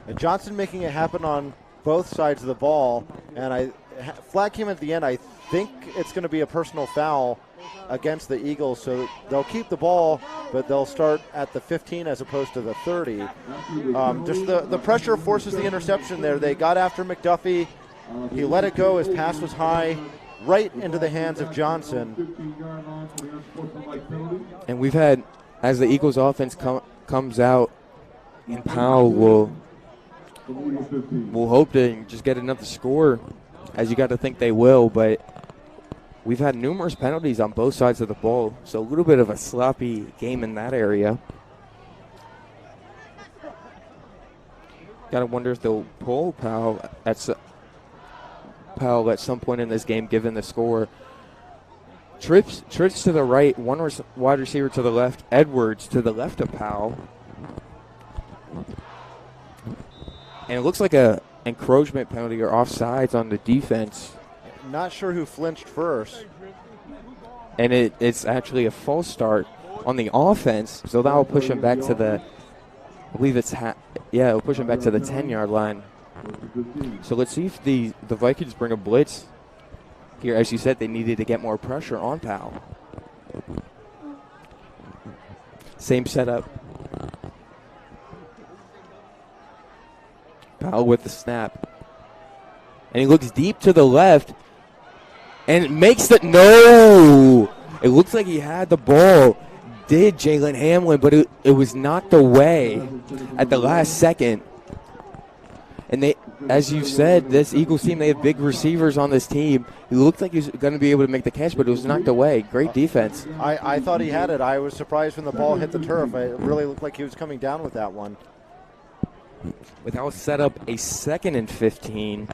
And Johnson making it happen on both sides of the ball, and flag came at the end. I think it's going to be a personal foul against the Eagles, so they'll keep the ball, but they'll start at the 15 as opposed to the 30. Just the pressure forces the interception there. They got after McDuffie. He let it go. His pass was high, right into the hands of Johnson. And we've had, as the Eagles offense comes out, and Powell will hope to just get enough to score, as you got to think they will, but we've had numerous penalties on both sides of the ball, so a little bit of a sloppy game in that area. Got to wonder if they'll pull Powell at some point in this game, given the score. Trips to the right, 1 wide receiver to the left, Edwards to the left of Powell. And it looks like a encroachment penalty or offsides on the defense. Not sure who flinched first. And it's actually a false start. on the offense, so that will push him back to the, I believe it's, it'll push him back to the 10-yard line. So let's see if the Vikings bring a blitz here. As you said, they needed to get more pressure on Powell. Same setup. Powell with the snap. And he looks deep to the left and makes the, no! It looks like he had the ball. Did Jalen Hamlin, but it was knocked away at the last second. And they, as you said, this Eagles team, they have big receivers on this team. He looked like he was going to be able to make the catch, but it was knocked away. Great defense. I thought he had it. I was surprised when the ball hit the turf. It really looked like he was coming down with that one. Without set up a 2nd and 15.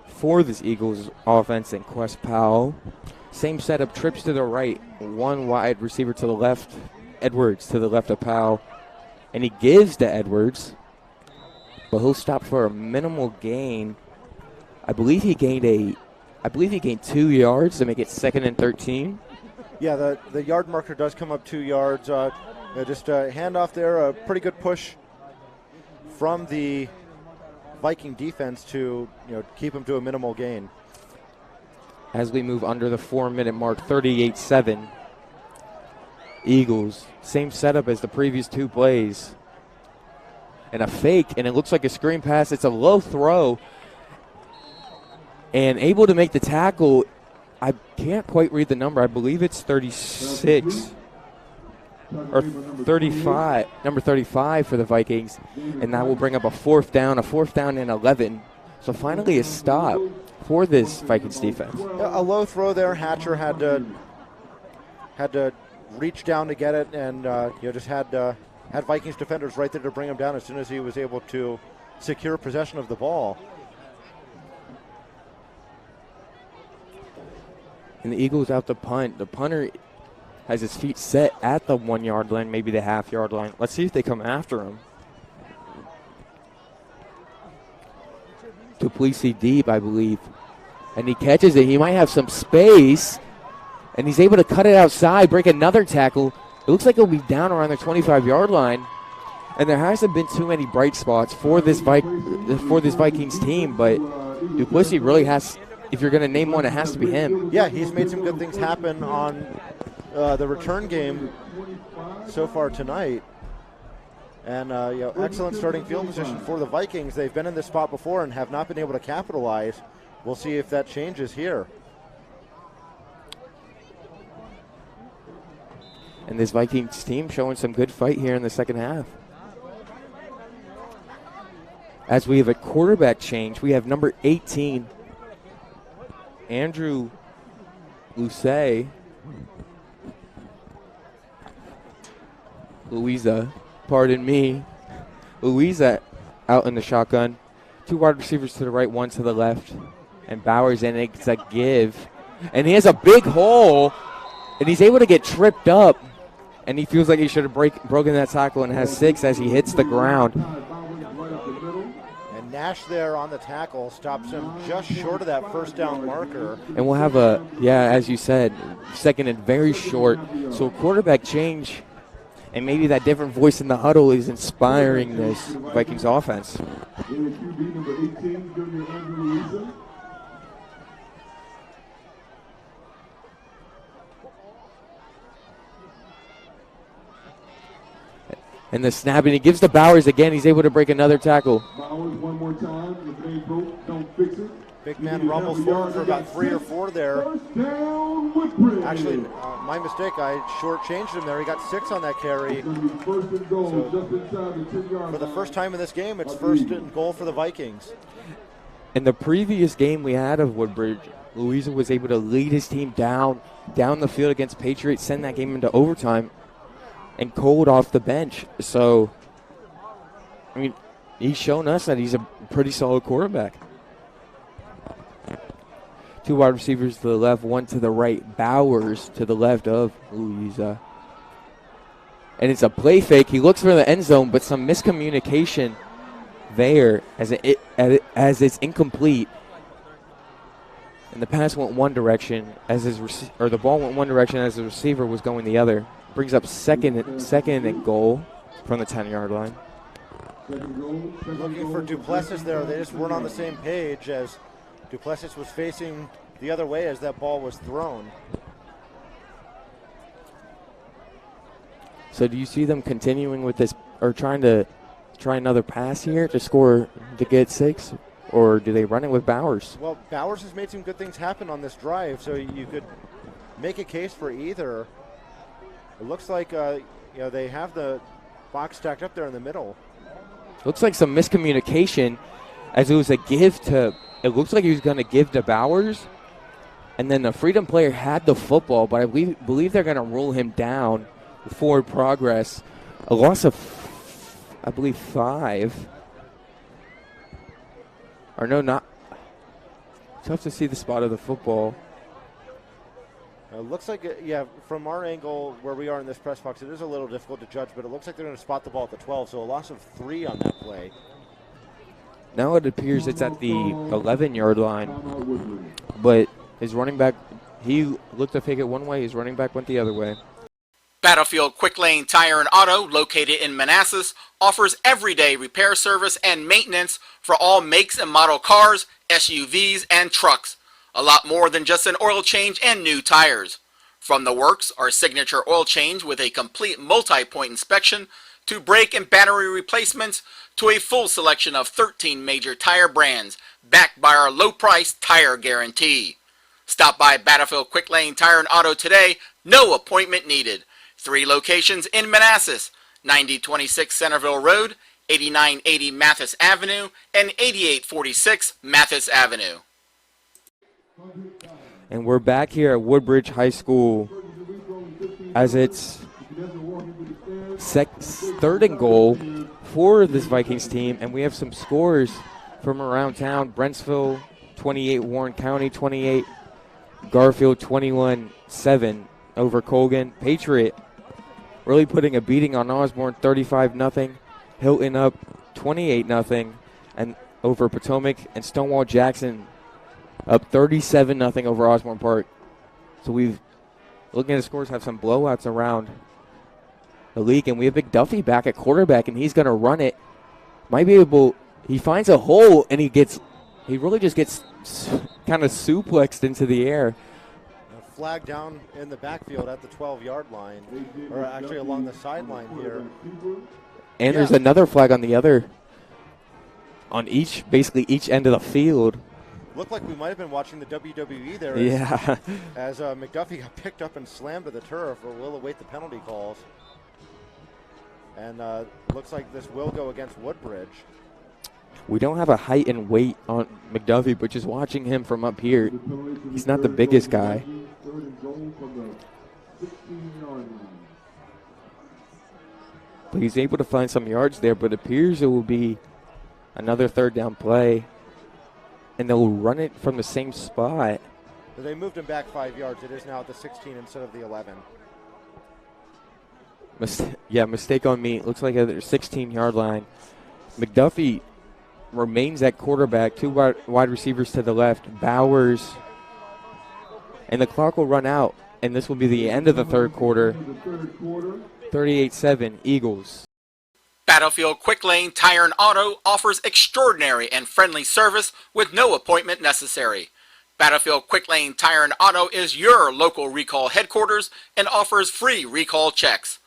For this Eagles offense and Quest Powell. Same setup, trips to the right, one wide receiver to the left, Edwards to the left of Powell, and he gives to Edwards, but he'll stop for a minimal gain. I believe he gained 2 yards to make it 2nd and 13. Yeah, the yard marker does come up 2 yards. Just a handoff there, a pretty good push from the Viking defense to keep him to a minimal gain. As we move under the 4-minute mark, 38-7. Eagles, same setup as the previous 2 plays. And a fake, and it looks like a screen pass. It's a low throw. And able to make the tackle. I can't quite read the number. I believe it's 36 or 35, number 35 for the Vikings. And that will bring up a 4th down and 11. So finally a stop for this Vikings defense. A low throw there. Hatcher had to reach down to get it, and just had Vikings defenders right there to bring him down as soon as he was able to secure possession of the ball. And the Eagles out to punt. The punter has his feet set at the 1-yard line, maybe the half-yard line. Let's see if they come after him. Duplessis deep, I believe. And he catches it. He might have some space. And he's able to cut it outside, break another tackle. It looks like he'll be down around the 25-yard line. And there hasn't been too many bright spots for this Vikings team, but Duplessis really has, if you're going to name one, it has to be him. Yeah, he's made some good things happen on the return game so far tonight. And excellent starting field position for the Vikings. They've been in this spot before and have not been able to capitalize. We'll see if that changes here. And this Vikings team showing some good fight here in the second half. As we have a quarterback change, we have number 18, Andrew Louisa, Louisa out in the shotgun. 2 wide receivers to the right, 1 to the left. And Bowers, and it's a give. And he has a big hole, and he's able to get tripped up. And he feels like he should have broken that tackle and has 6 as he hits the ground. And Nash there on the tackle stops him just short of that 1st down marker. And we'll have as you said, 2nd and very short. So a quarterback change, and maybe that different voice in the huddle is inspiring this Vikings offense. And the snap, and he gives to Bowers again. He's able to break another tackle. Bowers one more time. If it ain't broke, don't fix it. Big man rumbles forward for about 3 or 4 there. First down, Woodbridge. Actually, my mistake. I shortchanged him there. He got 6 on that carry. It's going to be 1st and goal, just inside the 10-yard For the first time in this game, it's 1st and goal for the Vikings. In the previous game we had of Woodbridge, Louisa was able to lead his team down the field against Patriots, send that game into overtime, and cold off the bench. So, I mean, he's shown us that he's a pretty solid quarterback. 2 wide receivers to the left, 1 to the right. Bowers to the left of Louisa. And it's a play fake. He looks for the end zone, but some miscommunication there as it's incomplete. And the pass went one direction as the ball went one direction as the receiver was going the other. Brings up second and goal from the 10-yard line. Looking for Duplessis there. They just weren't on the same page as Duplessis was facing the other way as that ball was thrown. So do you see them continuing with this, or trying another pass here to get 6? Or do they run it with Bowers? Well, Bowers has made some good things happen on this drive, so you could make a case for either. It looks like they have the box stacked up there in the middle. Looks like some miscommunication, as it was a give to. It looks like he was going to give to Bowers, and then the Freedom player had the football, but I believe they're going to rule him down with forward progress. A loss of, I believe, 5. Or no, not. Tough to see the spot of the football. Looks like, from our angle where we are in this press box, it is a little difficult to judge, but it looks like they're going to spot the ball at the 12, so a loss of 3 on that play. Now it appears it's at the 11-yard line, but his running back, he looked to fake it one way, his running back went the other way. Battlefield Quick Lane Tire and Auto, located in Manassas, offers everyday repair service and maintenance for all makes and model cars, SUVs, and trucks. A lot more than just an oil change and new tires. From the works, our signature oil change with a complete multi-point inspection, to brake and battery replacements, to a full selection of 13 major tire brands, backed by our low-price tire guarantee. Stop by Battlefield Quick Lane Tire and Auto today, no appointment needed. 3 locations in Manassas, 9026 Centerville Road, 8980 Mathis Avenue, and 8846 Mathis Avenue. And we're back here at Woodbridge High School as it's 3rd and goal for this Vikings team, and we have some scores from around town. Brentsville 28, Warren County 28, Garfield 21-7 over Colgan. Patriot really putting a beating on Osborne, 35-0. Hilton up 28-0 and over Potomac, and Stonewall Jackson up 37-0 over Osborne Park. So we've, looking at the scores, have some blowouts around the league, and we have Big Duffy back at quarterback, and he's going to run it. Might be able, he finds a hole, and he really just gets kind of suplexed into the air. Flag down in the backfield at the 12-yard line, or actually along the sideline here. And there's another flag on basically each end of the field. Looked like we might have been watching the WWE there. As McDuffie got picked up and slammed to the turf. We'll await the penalty calls. And looks like this will go against Woodbridge. We don't have a height and weight on McDuffie, but just watching him from up here, he's not the biggest guy. But he's able to find some yards there, but it appears it will be another 3rd down play, and they'll run it from the same spot. So they moved him back 5 yards. It is now at the 16 instead of the 11. Mistake on me. It looks like at their 16-yard line. McDuffie remains at quarterback, 2 wide receivers to the left, Bowers, and the clock will run out, and this will be the end of the 3rd quarter. 38-7 Eagles. Battlefield Quick Lane Tire and Auto offers extraordinary and friendly service with no appointment necessary. Battlefield Quick Lane Tire and Auto is your local recall headquarters and offers free recall checks.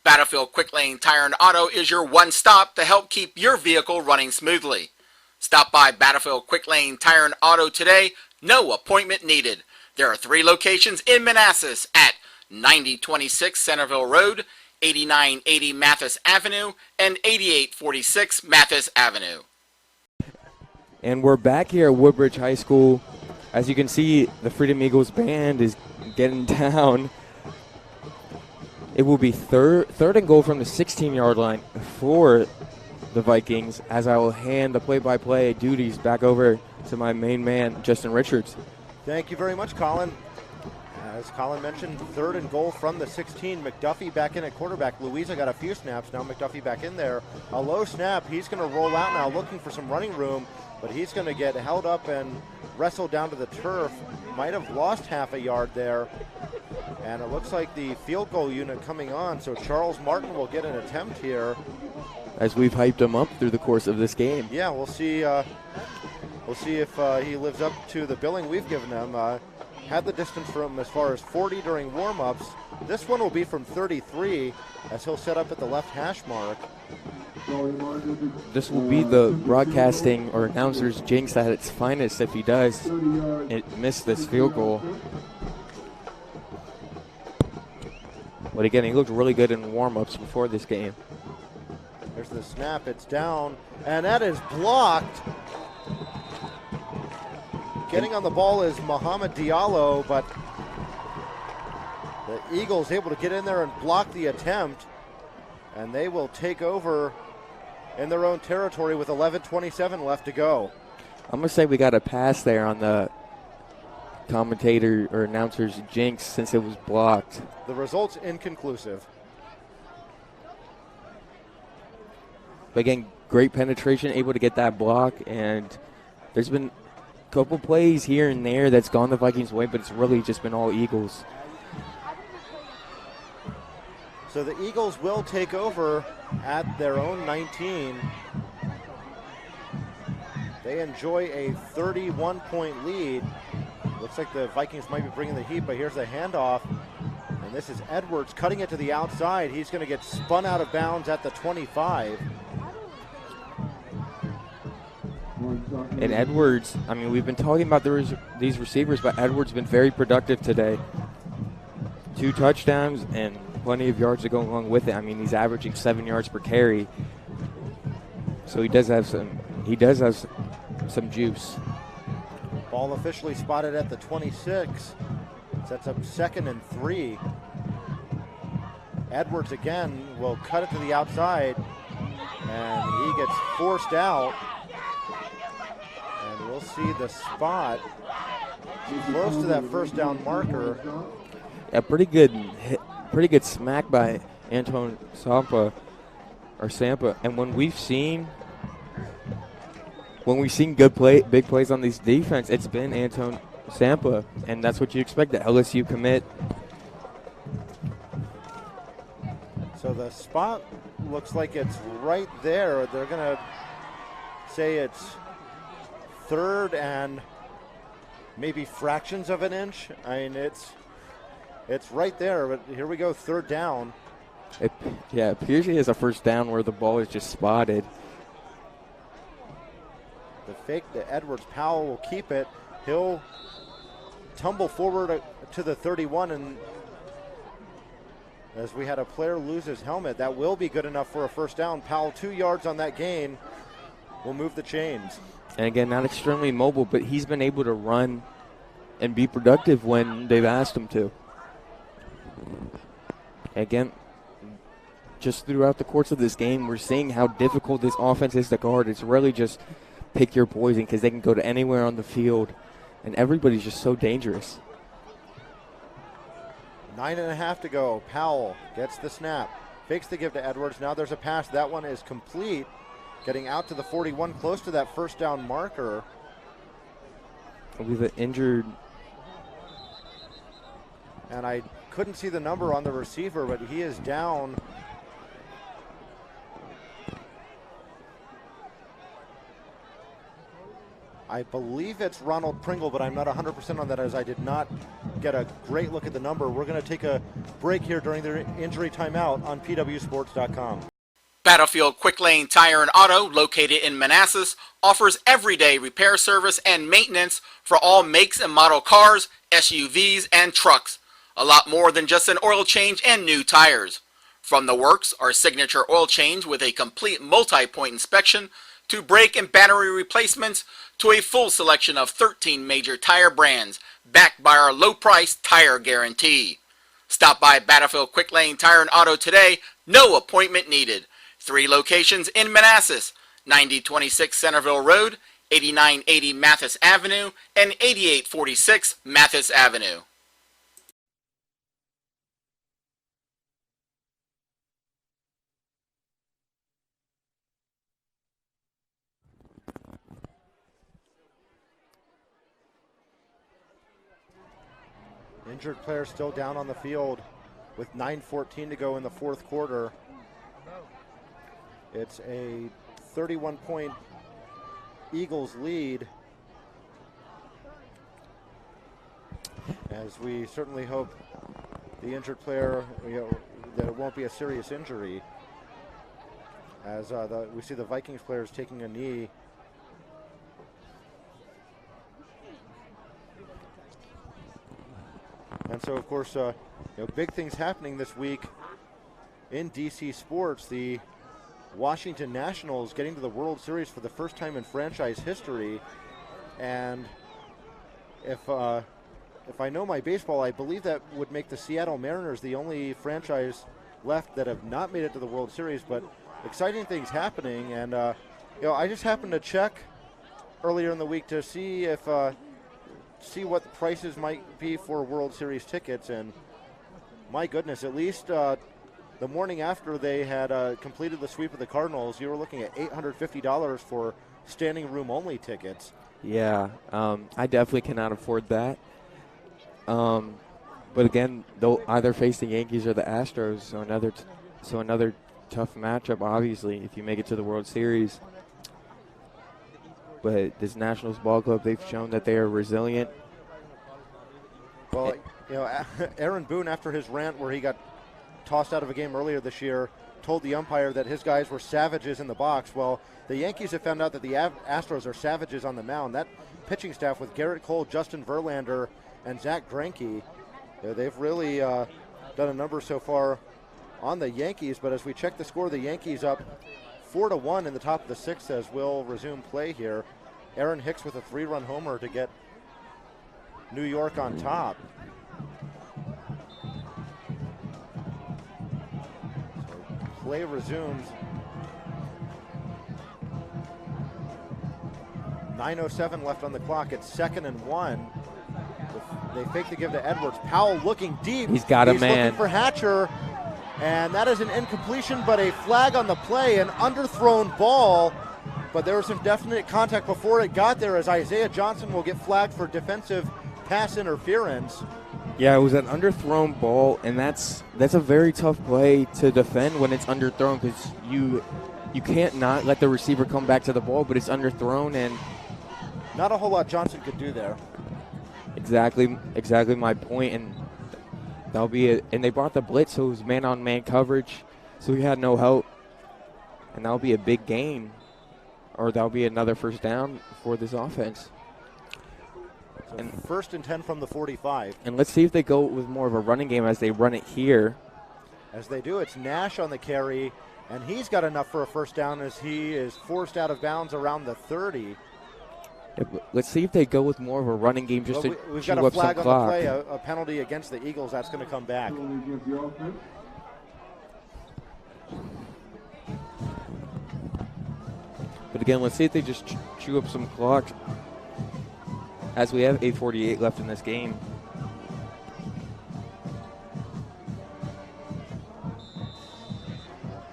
Battlefield Quick Lane Tire and Auto is your one-stop to help keep your vehicle running smoothly. Stop by Battlefield Quick Lane Tire and Auto today, no appointment needed. There are 3 locations in Manassas at 9026 Centerville Road, 8980 Mathis Avenue, and 8846 Mathis Avenue. And we're back here at Woodbridge High School. As you can see, the Freedom Eagles band is getting down. It will be third and goal from the 16-yard line for the Vikings, as I will hand the play-by-play duties back over to my main man, Justin Richards. Thank you very much, Colin. As Colin mentioned, 3rd and goal from the 16. McDuffie back in at quarterback. Louisa got a few snaps. Now McDuffie back in there. A low snap. He's going to roll out now, looking for some running room, but he's going to get held up and wrestled down to the turf. Might have lost half a yard there. And it looks like the field goal unit coming on, so Charles Martin will get an attempt here. As we've hyped him up through the course of this game. Yeah, we'll see. We'll see if he lives up to the billing we've given him. Had the distance from as far as 40 during warm-ups. This one will be from 33 as he'll set up at the left hash mark. This will be the broadcasting or announcer's jinx at its finest if he does miss this field goal. But again, he looked really good in warm-ups before this game. There's the snap, it's down, and that is blocked. Getting on the ball is Mohamed Diallo, but the Eagles able to get in there and block the attempt, and they will take over in their own territory with 11:27 left to go. I'm going to say we got a pass there on the commentator or announcer's jinx since it was blocked. The result's inconclusive. But again, great penetration, able to get that block, and there's been a couple plays here and there that's gone the Vikings' way, but it's really just been all Eagles. So the Eagles will take over at their own 19. They enjoy a 31-point lead. Looks like the Vikings might be bringing the heat, but here's the handoff. And this is Edwards cutting it to the outside. He's going to get spun out of bounds at the 25. And Edwards, I mean, we've been talking about these receivers, but Edwards been very productive today. 2 touchdowns and plenty of yards to go along with it. I mean, he's averaging 7 yards per carry. So he does have some juice. Ball officially spotted at the 26. Sets up 2nd and 3. Edwards again will cut it to the outside, and he gets forced out. And we'll see the spot close to that first down marker. Yeah, pretty good smack by Anton Sampa. And when we've seen big plays on these defense, it's been Anton Sampa, and that's what you expect, the LSU commit. So the spot looks like it's right there. They're going to say it's 3rd and maybe fractions of an inch. I mean, it's right there, but here we go, 3rd down. It appears he has a first down where the ball is just spotted. The fake to Edwards. Powell will keep it. He'll tumble forward to the 31, and as we had a player lose his helmet, that will be good enough for a first down. Powell 2 yards on that gain will move the chains. And again, not extremely mobile, but he's been able to run and be productive when they've asked him to. Again, just throughout the course of this game, we're seeing how difficult this offense is to guard. It's really just pick your poison because they can go to anywhere on the field, and everybody's just so dangerous. 9.5 to go. Powell gets the snap, fakes the give to Edwards. Now there's a pass. That one is complete. Getting out to the 41, close to that first down marker. With an injured. And I couldn't see the number on the receiver, but he is down. I believe it's Ronald Pringle, but I'm not 100% on that as I did not get a great look at the number. We're going to take a break here during the injury timeout on pwsports.com. Battlefield Quick Lane Tire and Auto, located in Manassas, offers everyday repair service and maintenance for all makes and model cars, SUVs, and trucks. A lot more than just an oil change and new tires. From the works are signature oil change with a complete multi-point inspection, to brake and battery replacements, to a full selection of 13 major tire brands, backed by our low-price tire guarantee. Stop by Battlefield Quick Lane Tire and Auto today, no appointment needed. 3 locations in Manassas, 9026 Centerville Road, 8980 Mathis Avenue, and 8846 Mathis Avenue. Injured player still down on the field with 9:14 to go in the fourth quarter. It's a 31-point Eagles lead, as we certainly hope the injured player, that it won't be a serious injury, as we see the Vikings players taking a knee. And so, of course, big things happening this week in DC sports. The Washington Nationals getting to the World Series for the first time in franchise history. And if I know my baseball, I believe that would make the Seattle Mariners the only franchise left that have not made it to the World Series. But exciting things happening. And, I just happened to check earlier in the week to see what the prices might be for World Series tickets. And my goodness, at least the morning after they had completed the sweep of the Cardinals, you were looking at $850 for standing room only tickets. Yeah, I definitely cannot afford that. But again, they'll either face the Yankees or the Astros, so another tough matchup, obviously, if you make it to the World Series. But this Nationals ball club, they've shown that they are resilient. Well, Aaron Boone, after his rant where he got tossed out of a game earlier this year, told the umpire that his guys were savages in the box. Well, the Yankees have found out that the Astros are savages on the mound. That pitching staff with Garrett Cole, Justin Verlander, and Zach Greinke, they've really done a number so far on the Yankees. But as we check the score, the Yankees up 4-1 in the top of the sixth as we'll resume play here. Aaron Hicks with a 3-run homer to get New York on top. So play resumes. 9:07 left on the clock. It's 2nd and 1. They fake the give to Edwards. Powell looking deep. He's got a man. He's looking for Hatcher. And that is an incompletion, but a flag on the play, an underthrown ball. But there was some definite contact before it got there, as Isaiah Johnson will get flagged for defensive pass interference. Yeah, it was an underthrown ball, and that's a very tough play to defend when it's underthrown, because you can't not let the receiver come back to the ball, but it's underthrown, and not a whole lot Johnson could do there. Exactly my point, and that'll be it. And they brought the blitz, so it was man-on-man coverage, so he had no help, and that'll be a big gain, or that'll be another first down for this offense. So and 1st and 10 from the 45. And let's see if they go with more of a running game as they run it here. As they do, it's Nash on the carry, and he's got enough for a first down as he is forced out of bounds around the 30. Yeah, let's see if they go with more of a running game just to we've chew got a up flag some on clock. the play, a penalty against the Eagles. That's going to come back. But again, let's see if they just chew up some clock, as we have 8:48 left in this game.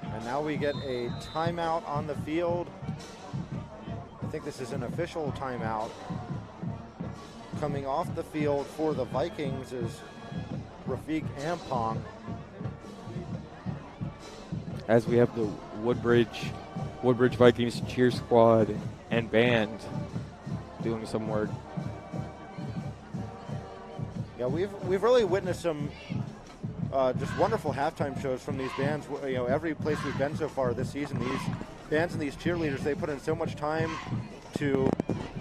And now we get a timeout on the field. I think this is an official timeout. Coming off the field for the Vikings is Rafiq Ampong. As we have the Woodbridge Vikings cheer squad and band doing some work. Yeah, we've really witnessed some just wonderful halftime shows from these bands. Every place we've been so far this season, these bands and these cheerleaders, they put in so much time to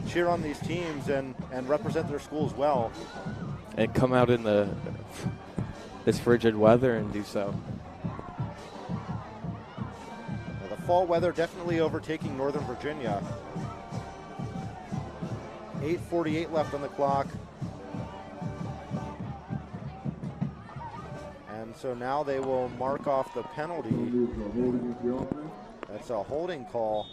cheer on these teams and represent their schools well. And come out in this frigid weather and do so. The fall weather definitely overtaking Northern Virginia. 8:48 left on the clock. And so now they will mark off the penalty. That's a holding call.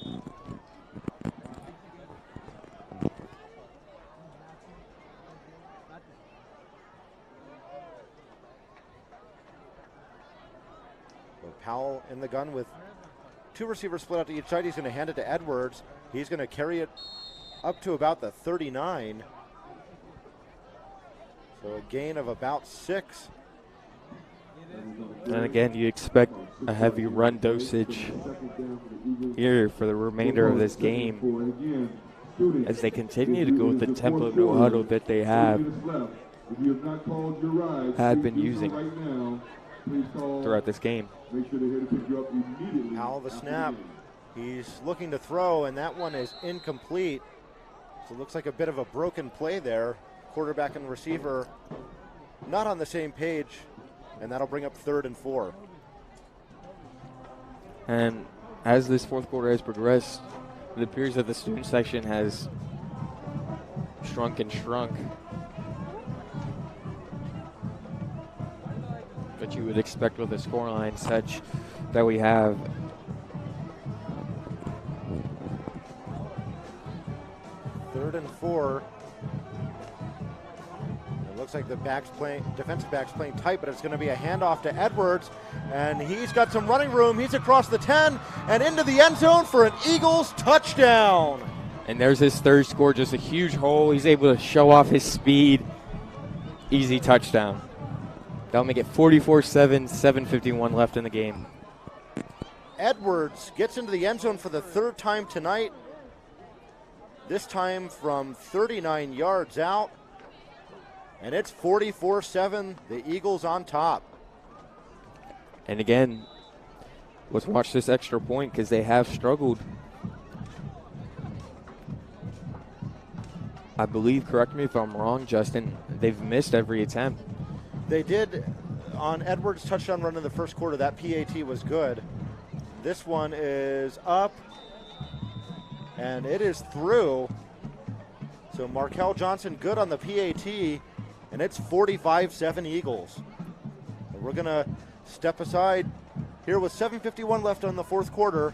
So Powell in the gun with two receivers split out to each side. He's going to hand it to Edwards. He's going to carry it up to about the 39. So a gain of about 6. And again, you expect a heavy run dosage here for the remainder of this game as they continue to go with the tempo no huddle that they had been using throughout this game. Powell the snap. He's looking to throw, and that one is incomplete. So it looks like a bit of a broken play there. Quarterback and receiver not on the same page, and that'll bring up 3rd and 4. And as this fourth quarter has progressed, it appears that the student section has shrunk and shrunk. But you would expect with a scoreline such that we have. Third and 4. It looks like the defensive back's playing tight, but it's going to be a handoff to Edwards, and he's got some running room. He's across the 10 and into the end zone for an Eagles touchdown. And there's his third score, just a huge hole. He's able to show off his speed. Easy touchdown. That'll make it 44-7, 7:51 left in the game. Edwards gets into the end zone for the 3rd time tonight, this time from 39 yards out. And it's 44-7, the Eagles on top. And again, let's watch this extra point because they have struggled. I believe, correct me if I'm wrong, Justin, they've missed every attempt. They did on Edwards' touchdown run in the first quarter. That PAT was good. This one is up, and it is through. So Markel Johnson good on the PAT, and it's 45-7 Eagles. And we're going to step aside here with 7:51 left on the fourth quarter.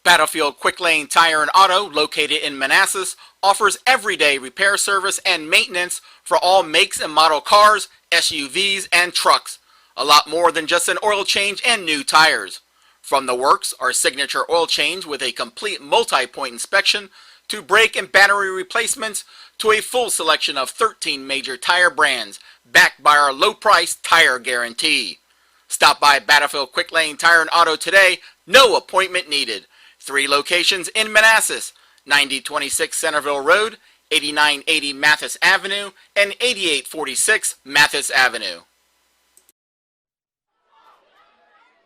Battlefield Quick Lane Tire and Auto, located in Manassas, offers everyday repair service and maintenance for all makes and model cars, SUVs, and trucks. A lot more than just an oil change and new tires. From the works, our signature oil change with a complete multi-point inspection, to brake and battery replacements, to a full selection of 13 major tire brands, backed by our low-price tire guarantee. Stop by Battlefield Quick Lane Tire and Auto today, no appointment needed. 3 locations in Manassas, 9026 Centerville Road, 8980 Mathis Avenue, and 8846 Mathis Avenue.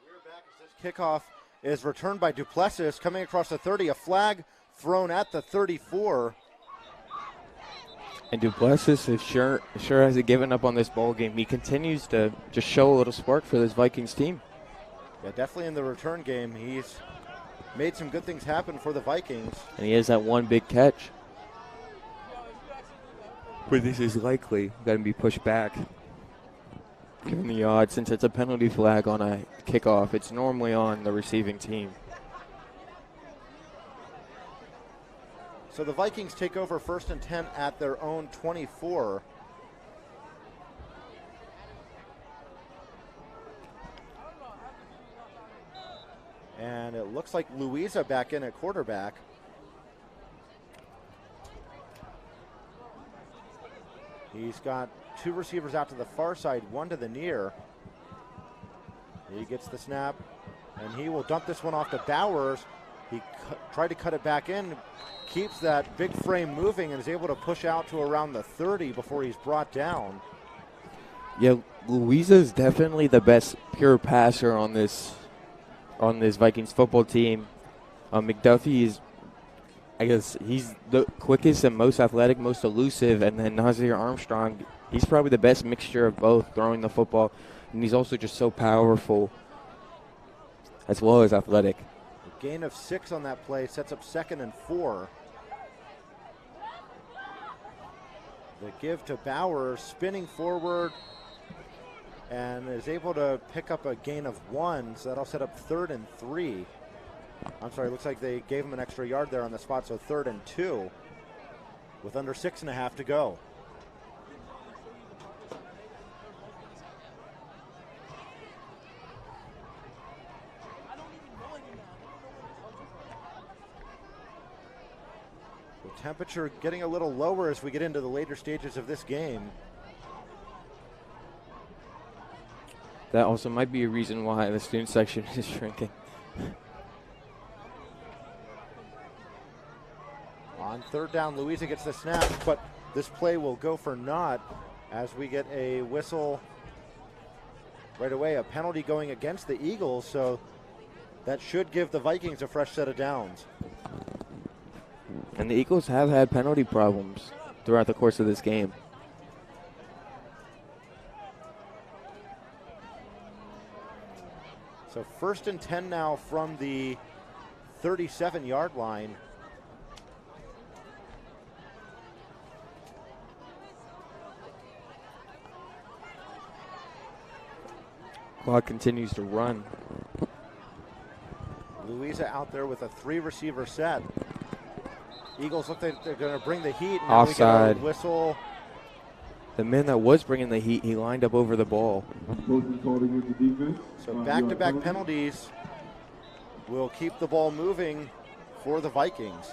We're back as this kickoff is returned by Duplessis coming across the 30, a flag thrown at the 34. And Duplessis is sure hasn't given up on this ball game. He continues to just show a little spark for this Vikings team. Yeah, definitely in the return game, he's made some good things happen for the Vikings. And he has that one big catch. But this is likely going to be pushed back. Given the odds, since it's a penalty flag on a kickoff, it's normally on the receiving team. So the Vikings take over 1st and 10 at their own 24. And it looks like Louisa back in at quarterback. He's got 2 receivers out to the far side, 1 to the near. He gets the snap, and he will dump this one off to Bowers. He tried to cut it back in, keeps that big frame moving, and is able to push out to around the 30 before he's brought down. Yeah, Louisa is definitely the best pure passer on this Vikings football team. McDuffie is, I guess, he's the quickest and most athletic, most elusive, and then Nazir Armstrong, he's probably the best mixture of both, throwing the football, and he's also just so powerful as well as athletic. A gain of 6 on that play sets up 2nd and 4. The give to Bowers, spinning forward, and is able to pick up a gain of 1, so that'll set up 3rd and 3. I'm sorry, looks like they gave him an extra yard there on the spot, so 3rd and 2 with under 6.5 to go. The temperature getting a little lower as we get into the later stages of this game. That also might be a reason why the student section is shrinking. On third down, Louisa gets the snap, but this play will go for naught as we get a whistle right away, a penalty going against the Eagles, so that should give the Vikings a fresh set of downs. And the Eagles have had penalty problems throughout the course of this game. So 1st and 10 now from the 37-yard line. Clock continues to run. Louisa out there with a 3-receiver set. Eagles look like they're going to bring the heat. Now Offside. We get a whistle. The man that was bringing the heat, he lined up over the ball. So back-to-back penalties will keep the ball moving for the Vikings.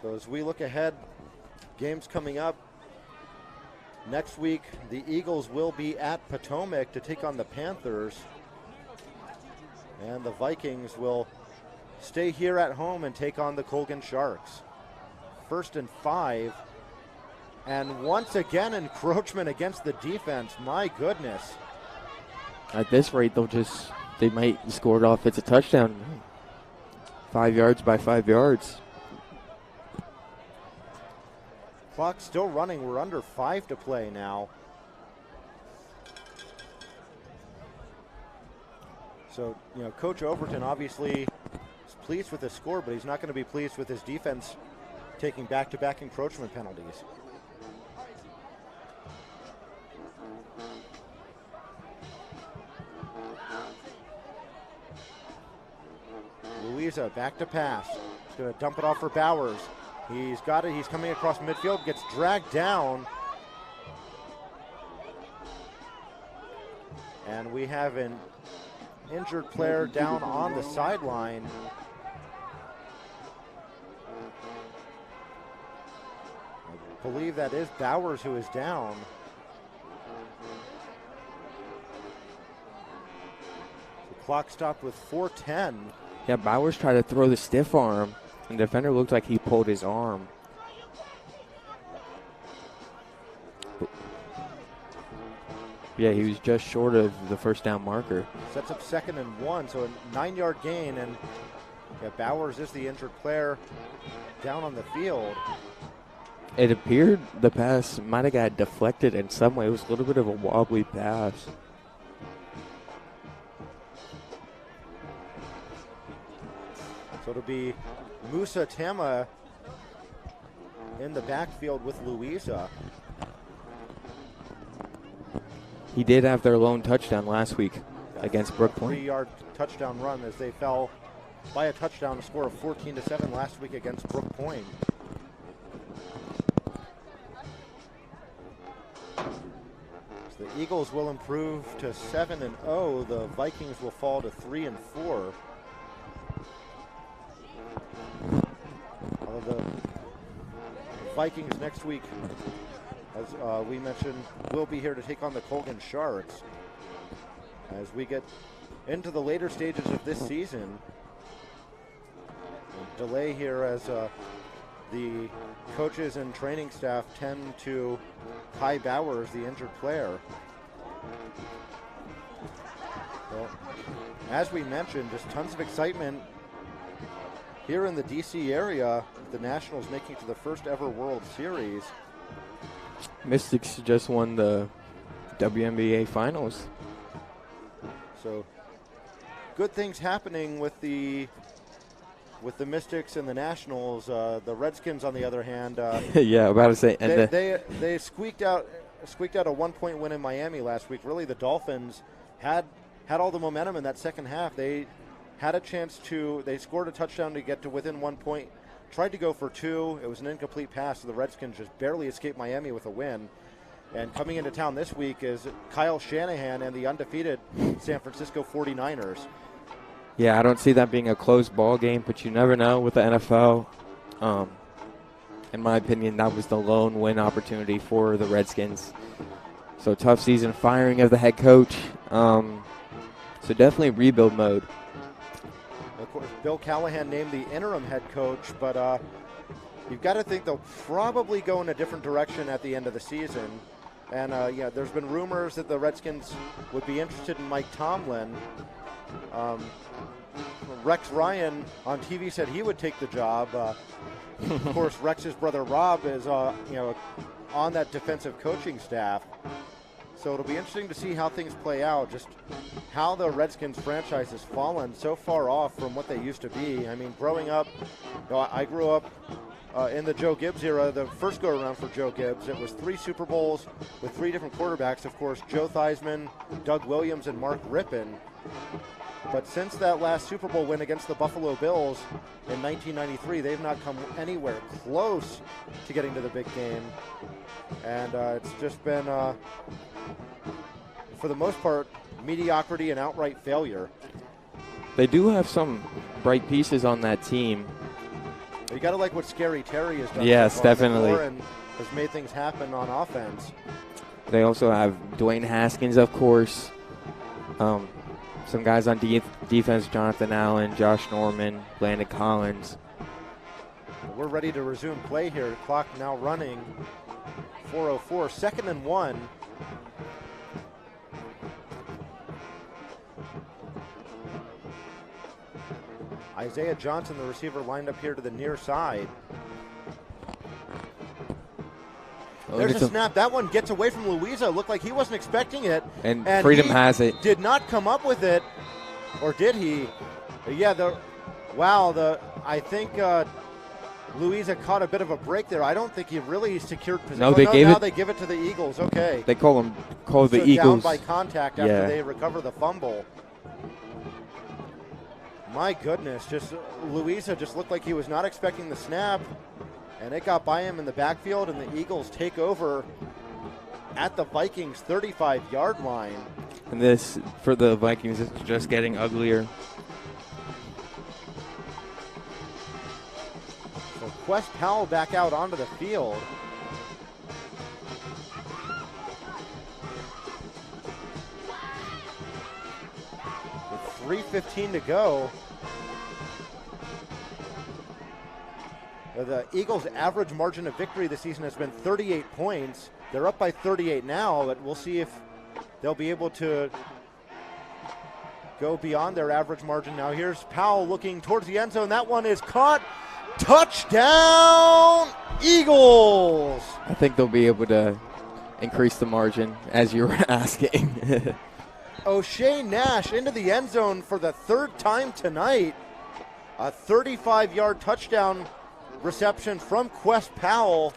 So as we look ahead, games coming up. Next week, the Eagles will be at Potomac to take on the Panthers. And the Vikings will stay here at home and take on the Colgan Sharks. 1st and 5. And once again, encroachment against the defense. My goodness. At this rate, they might score it off. It's a touchdown. 5 yards by 5 yards. Clock still running. We're under 5 to play now. So, Coach Overton obviously is pleased with the score, but he's not going to be pleased with his defense taking back-to-back encroachment penalties. Louisa back to pass. He's going to dump it off for Bowers. He's got it. He's coming across midfield. Gets dragged down. And we have an injured player down on the sideline. I believe that is Bowers who is down. The clock stopped with 4:10. Yeah, Bowers tried to throw the stiff arm, and the defender looked like he pulled his arm. Yeah, he was just short of the first down marker. Sets up 2nd and 1, so a 9-yard gain, and Bowers is the injured player down on the field. It appeared the pass might have got deflected in some way. It was a little bit of a wobbly pass. So it'll be Musa Tama in the backfield with Louisa. He did have their lone touchdown last week against Brook Point. 3-yard touchdown run as they fell by a touchdown, a score of 14-7 last week against Brook Point. So the Eagles will improve to 7-0. The Vikings will fall to 3-4. Although the Vikings next week, as we mentioned, will be here to take on the Colgan Sharks. As we get into the later stages of this season, a delay here as the coaches and training staff tend to Kai Bowers, the injured player. Well, as we mentioned, just tons of excitement here in the DC area. The Nationals making it to the first ever World Series. Mystics just won the WNBA Finals. So good things happening with the Mystics and the Nationals. The Redskins, on the other hand, yeah, about to say, and they squeaked out a 1-point win in Miami last week. Really, the Dolphins had all the momentum in that second half. They had a chance they scored a touchdown to get to within 1 point. Tried to go for 2. It was an incomplete pass, so the Redskins just barely escaped Miami with a win. And coming into town this week is Kyle Shanahan and the undefeated San Francisco 49ers. Yeah, I don't see that being a close ball game, but you never know with the NFL. In my opinion, that was the lone win opportunity for the Redskins. So tough season, firing of the head coach. So definitely rebuild mode. Of course, Bill Callahan named the interim head coach, but you've got to think they'll probably go in a different direction at the end of the season. And yeah, there's been rumors that the Redskins would be interested in Mike Tomlin. Rex Ryan on TV said he would take the job. Of course, Rex's brother Rob is on that defensive coaching staff. So it'll be interesting to see how things play out, just how the Redskins franchise has fallen so far off from what they used to be. I mean, growing up, I grew up in the Joe Gibbs era, the first go-around for Joe Gibbs. It was 3 Super Bowls with 3 different quarterbacks, of course, Joe Theismann, Doug Williams, and Mark Rippon. But since that last Super Bowl win against the Buffalo Bills in 1993, they've not come anywhere close to getting to the big game. And it's just been, for the most part, mediocrity and outright failure. They do have some bright pieces on that team. You got to like what Scary Terry has done. Yes, so far definitely. And has made things happen on offense. They also have Dwayne Haskins, of course. Some guys on defense, Jonathan Allen, Josh Norman, Landon Collins. We're ready to resume play here. Clock now running. 4:04, 2nd and 1. Isaiah Johnson, the receiver, lined up here to the near side. There's a snap. That one gets away from Louisa. Looked like he wasn't expecting it. And Freedom has it. Did not come up with it. Or did he? Yeah, I think Louisa caught a bit of a break there. I don't think he really secured position. No, they give it to the Eagles. Okay. They call the Eagles. Down by contact after they recover the fumble. My goodness, Louisa just looked like he was not expecting the snap, and it got by him in the backfield, and the Eagles take over at the Vikings 35-yard line. And this, for the Vikings, is just getting uglier. So Quest Powell back out onto the field. With 3:15 to go. The Eagles' average margin of victory this season has been 38 points. They're up by 38 now, but we'll see if they'll be able to go beyond their average margin. Now here's Powell looking towards the end zone. That one is caught. Touchdown, Eagles! I think they'll be able to increase the margin, as you were asking. O'Shea Nash into the end zone for the 3rd time tonight. A 35-yard touchdown reception from Quest Powell.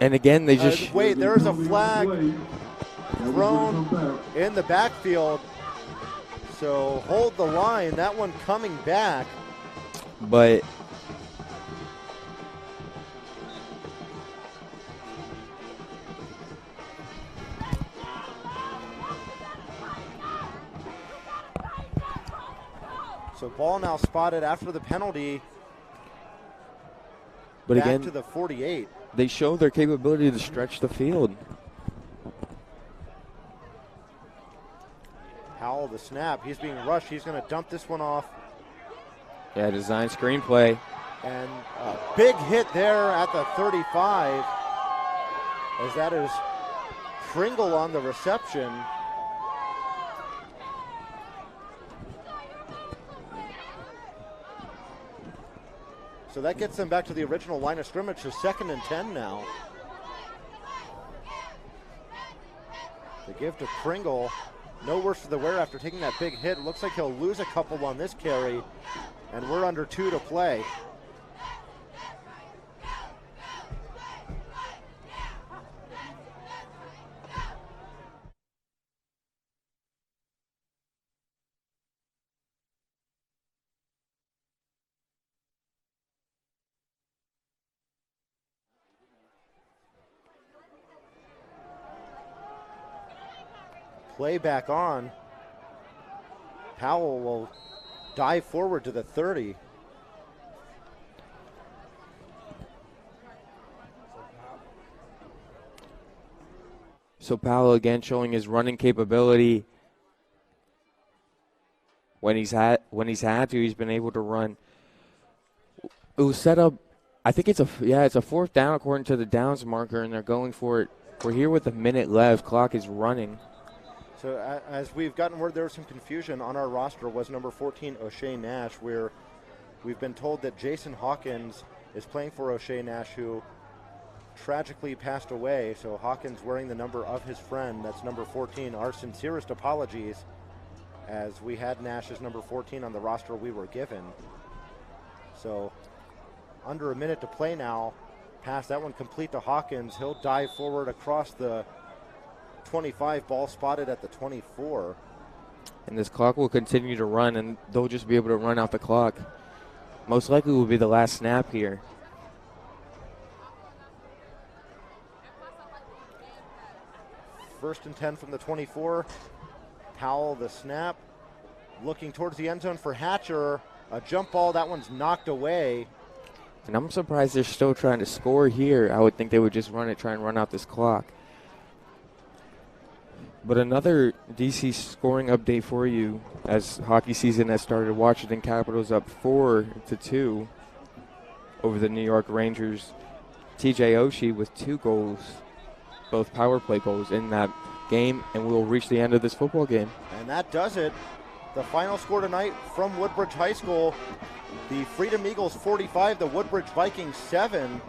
And again, they just... wait, there's a flag thrown in the backfield. So hold the line. That one coming back. But... So ball now spotted after the penalty. But back again, to the 48. They show their capability to stretch the field. Powell, the snap. He's being rushed. He's going to dump this one off. Yeah, design screenplay. And a big hit there at the 35. As that is Pringle on the reception. So that gets them back to the original line of scrimmage, so 2nd and 10 now. They give to Pringle. No worse for the wear after taking that big hit. It looks like he'll lose a couple on this carry, and we're under 2 to play. Play back on. Powell will dive forward to the 30. So Powell again showing his running capability. When he's had to, he's been able to run. It was set up. I think it's a fourth down according to the downs marker, and they're going for it. We're here with a minute left. Clock is running. So as we've gotten word, there was some confusion on our roster. Was number 14 O'Shea Nash, where we've been told that Jason Hawkins is playing for O'Shea Nash, who tragically passed away. So Hawkins wearing the number of his friend, that's number 14. Our sincerest apologies, as we had Nash as number 14 on the roster we were given. So under a minute to play now. Pass that one complete to Hawkins. He'll dive forward across the 25, ball spotted at the 24. And this clock will continue to run, and they'll just be able to run out the clock. Most likely will be the last snap here. First and 10 from the 24. Powell the snap. Looking towards the end zone for Hatcher. A jump ball, that one's knocked away. And I'm surprised they're still trying to score here. I would think they would just try and run out this clock. But another DC scoring update for you as hockey season has started. Washington Capitals up 4-2 over the New York Rangers. TJ Oshie with 2 goals, both power play goals in that game, and we'll reach the end of this football game. And that does it. The final score tonight from Woodbridge High School, the Freedom Eagles 45, the Woodbridge Vikings 7.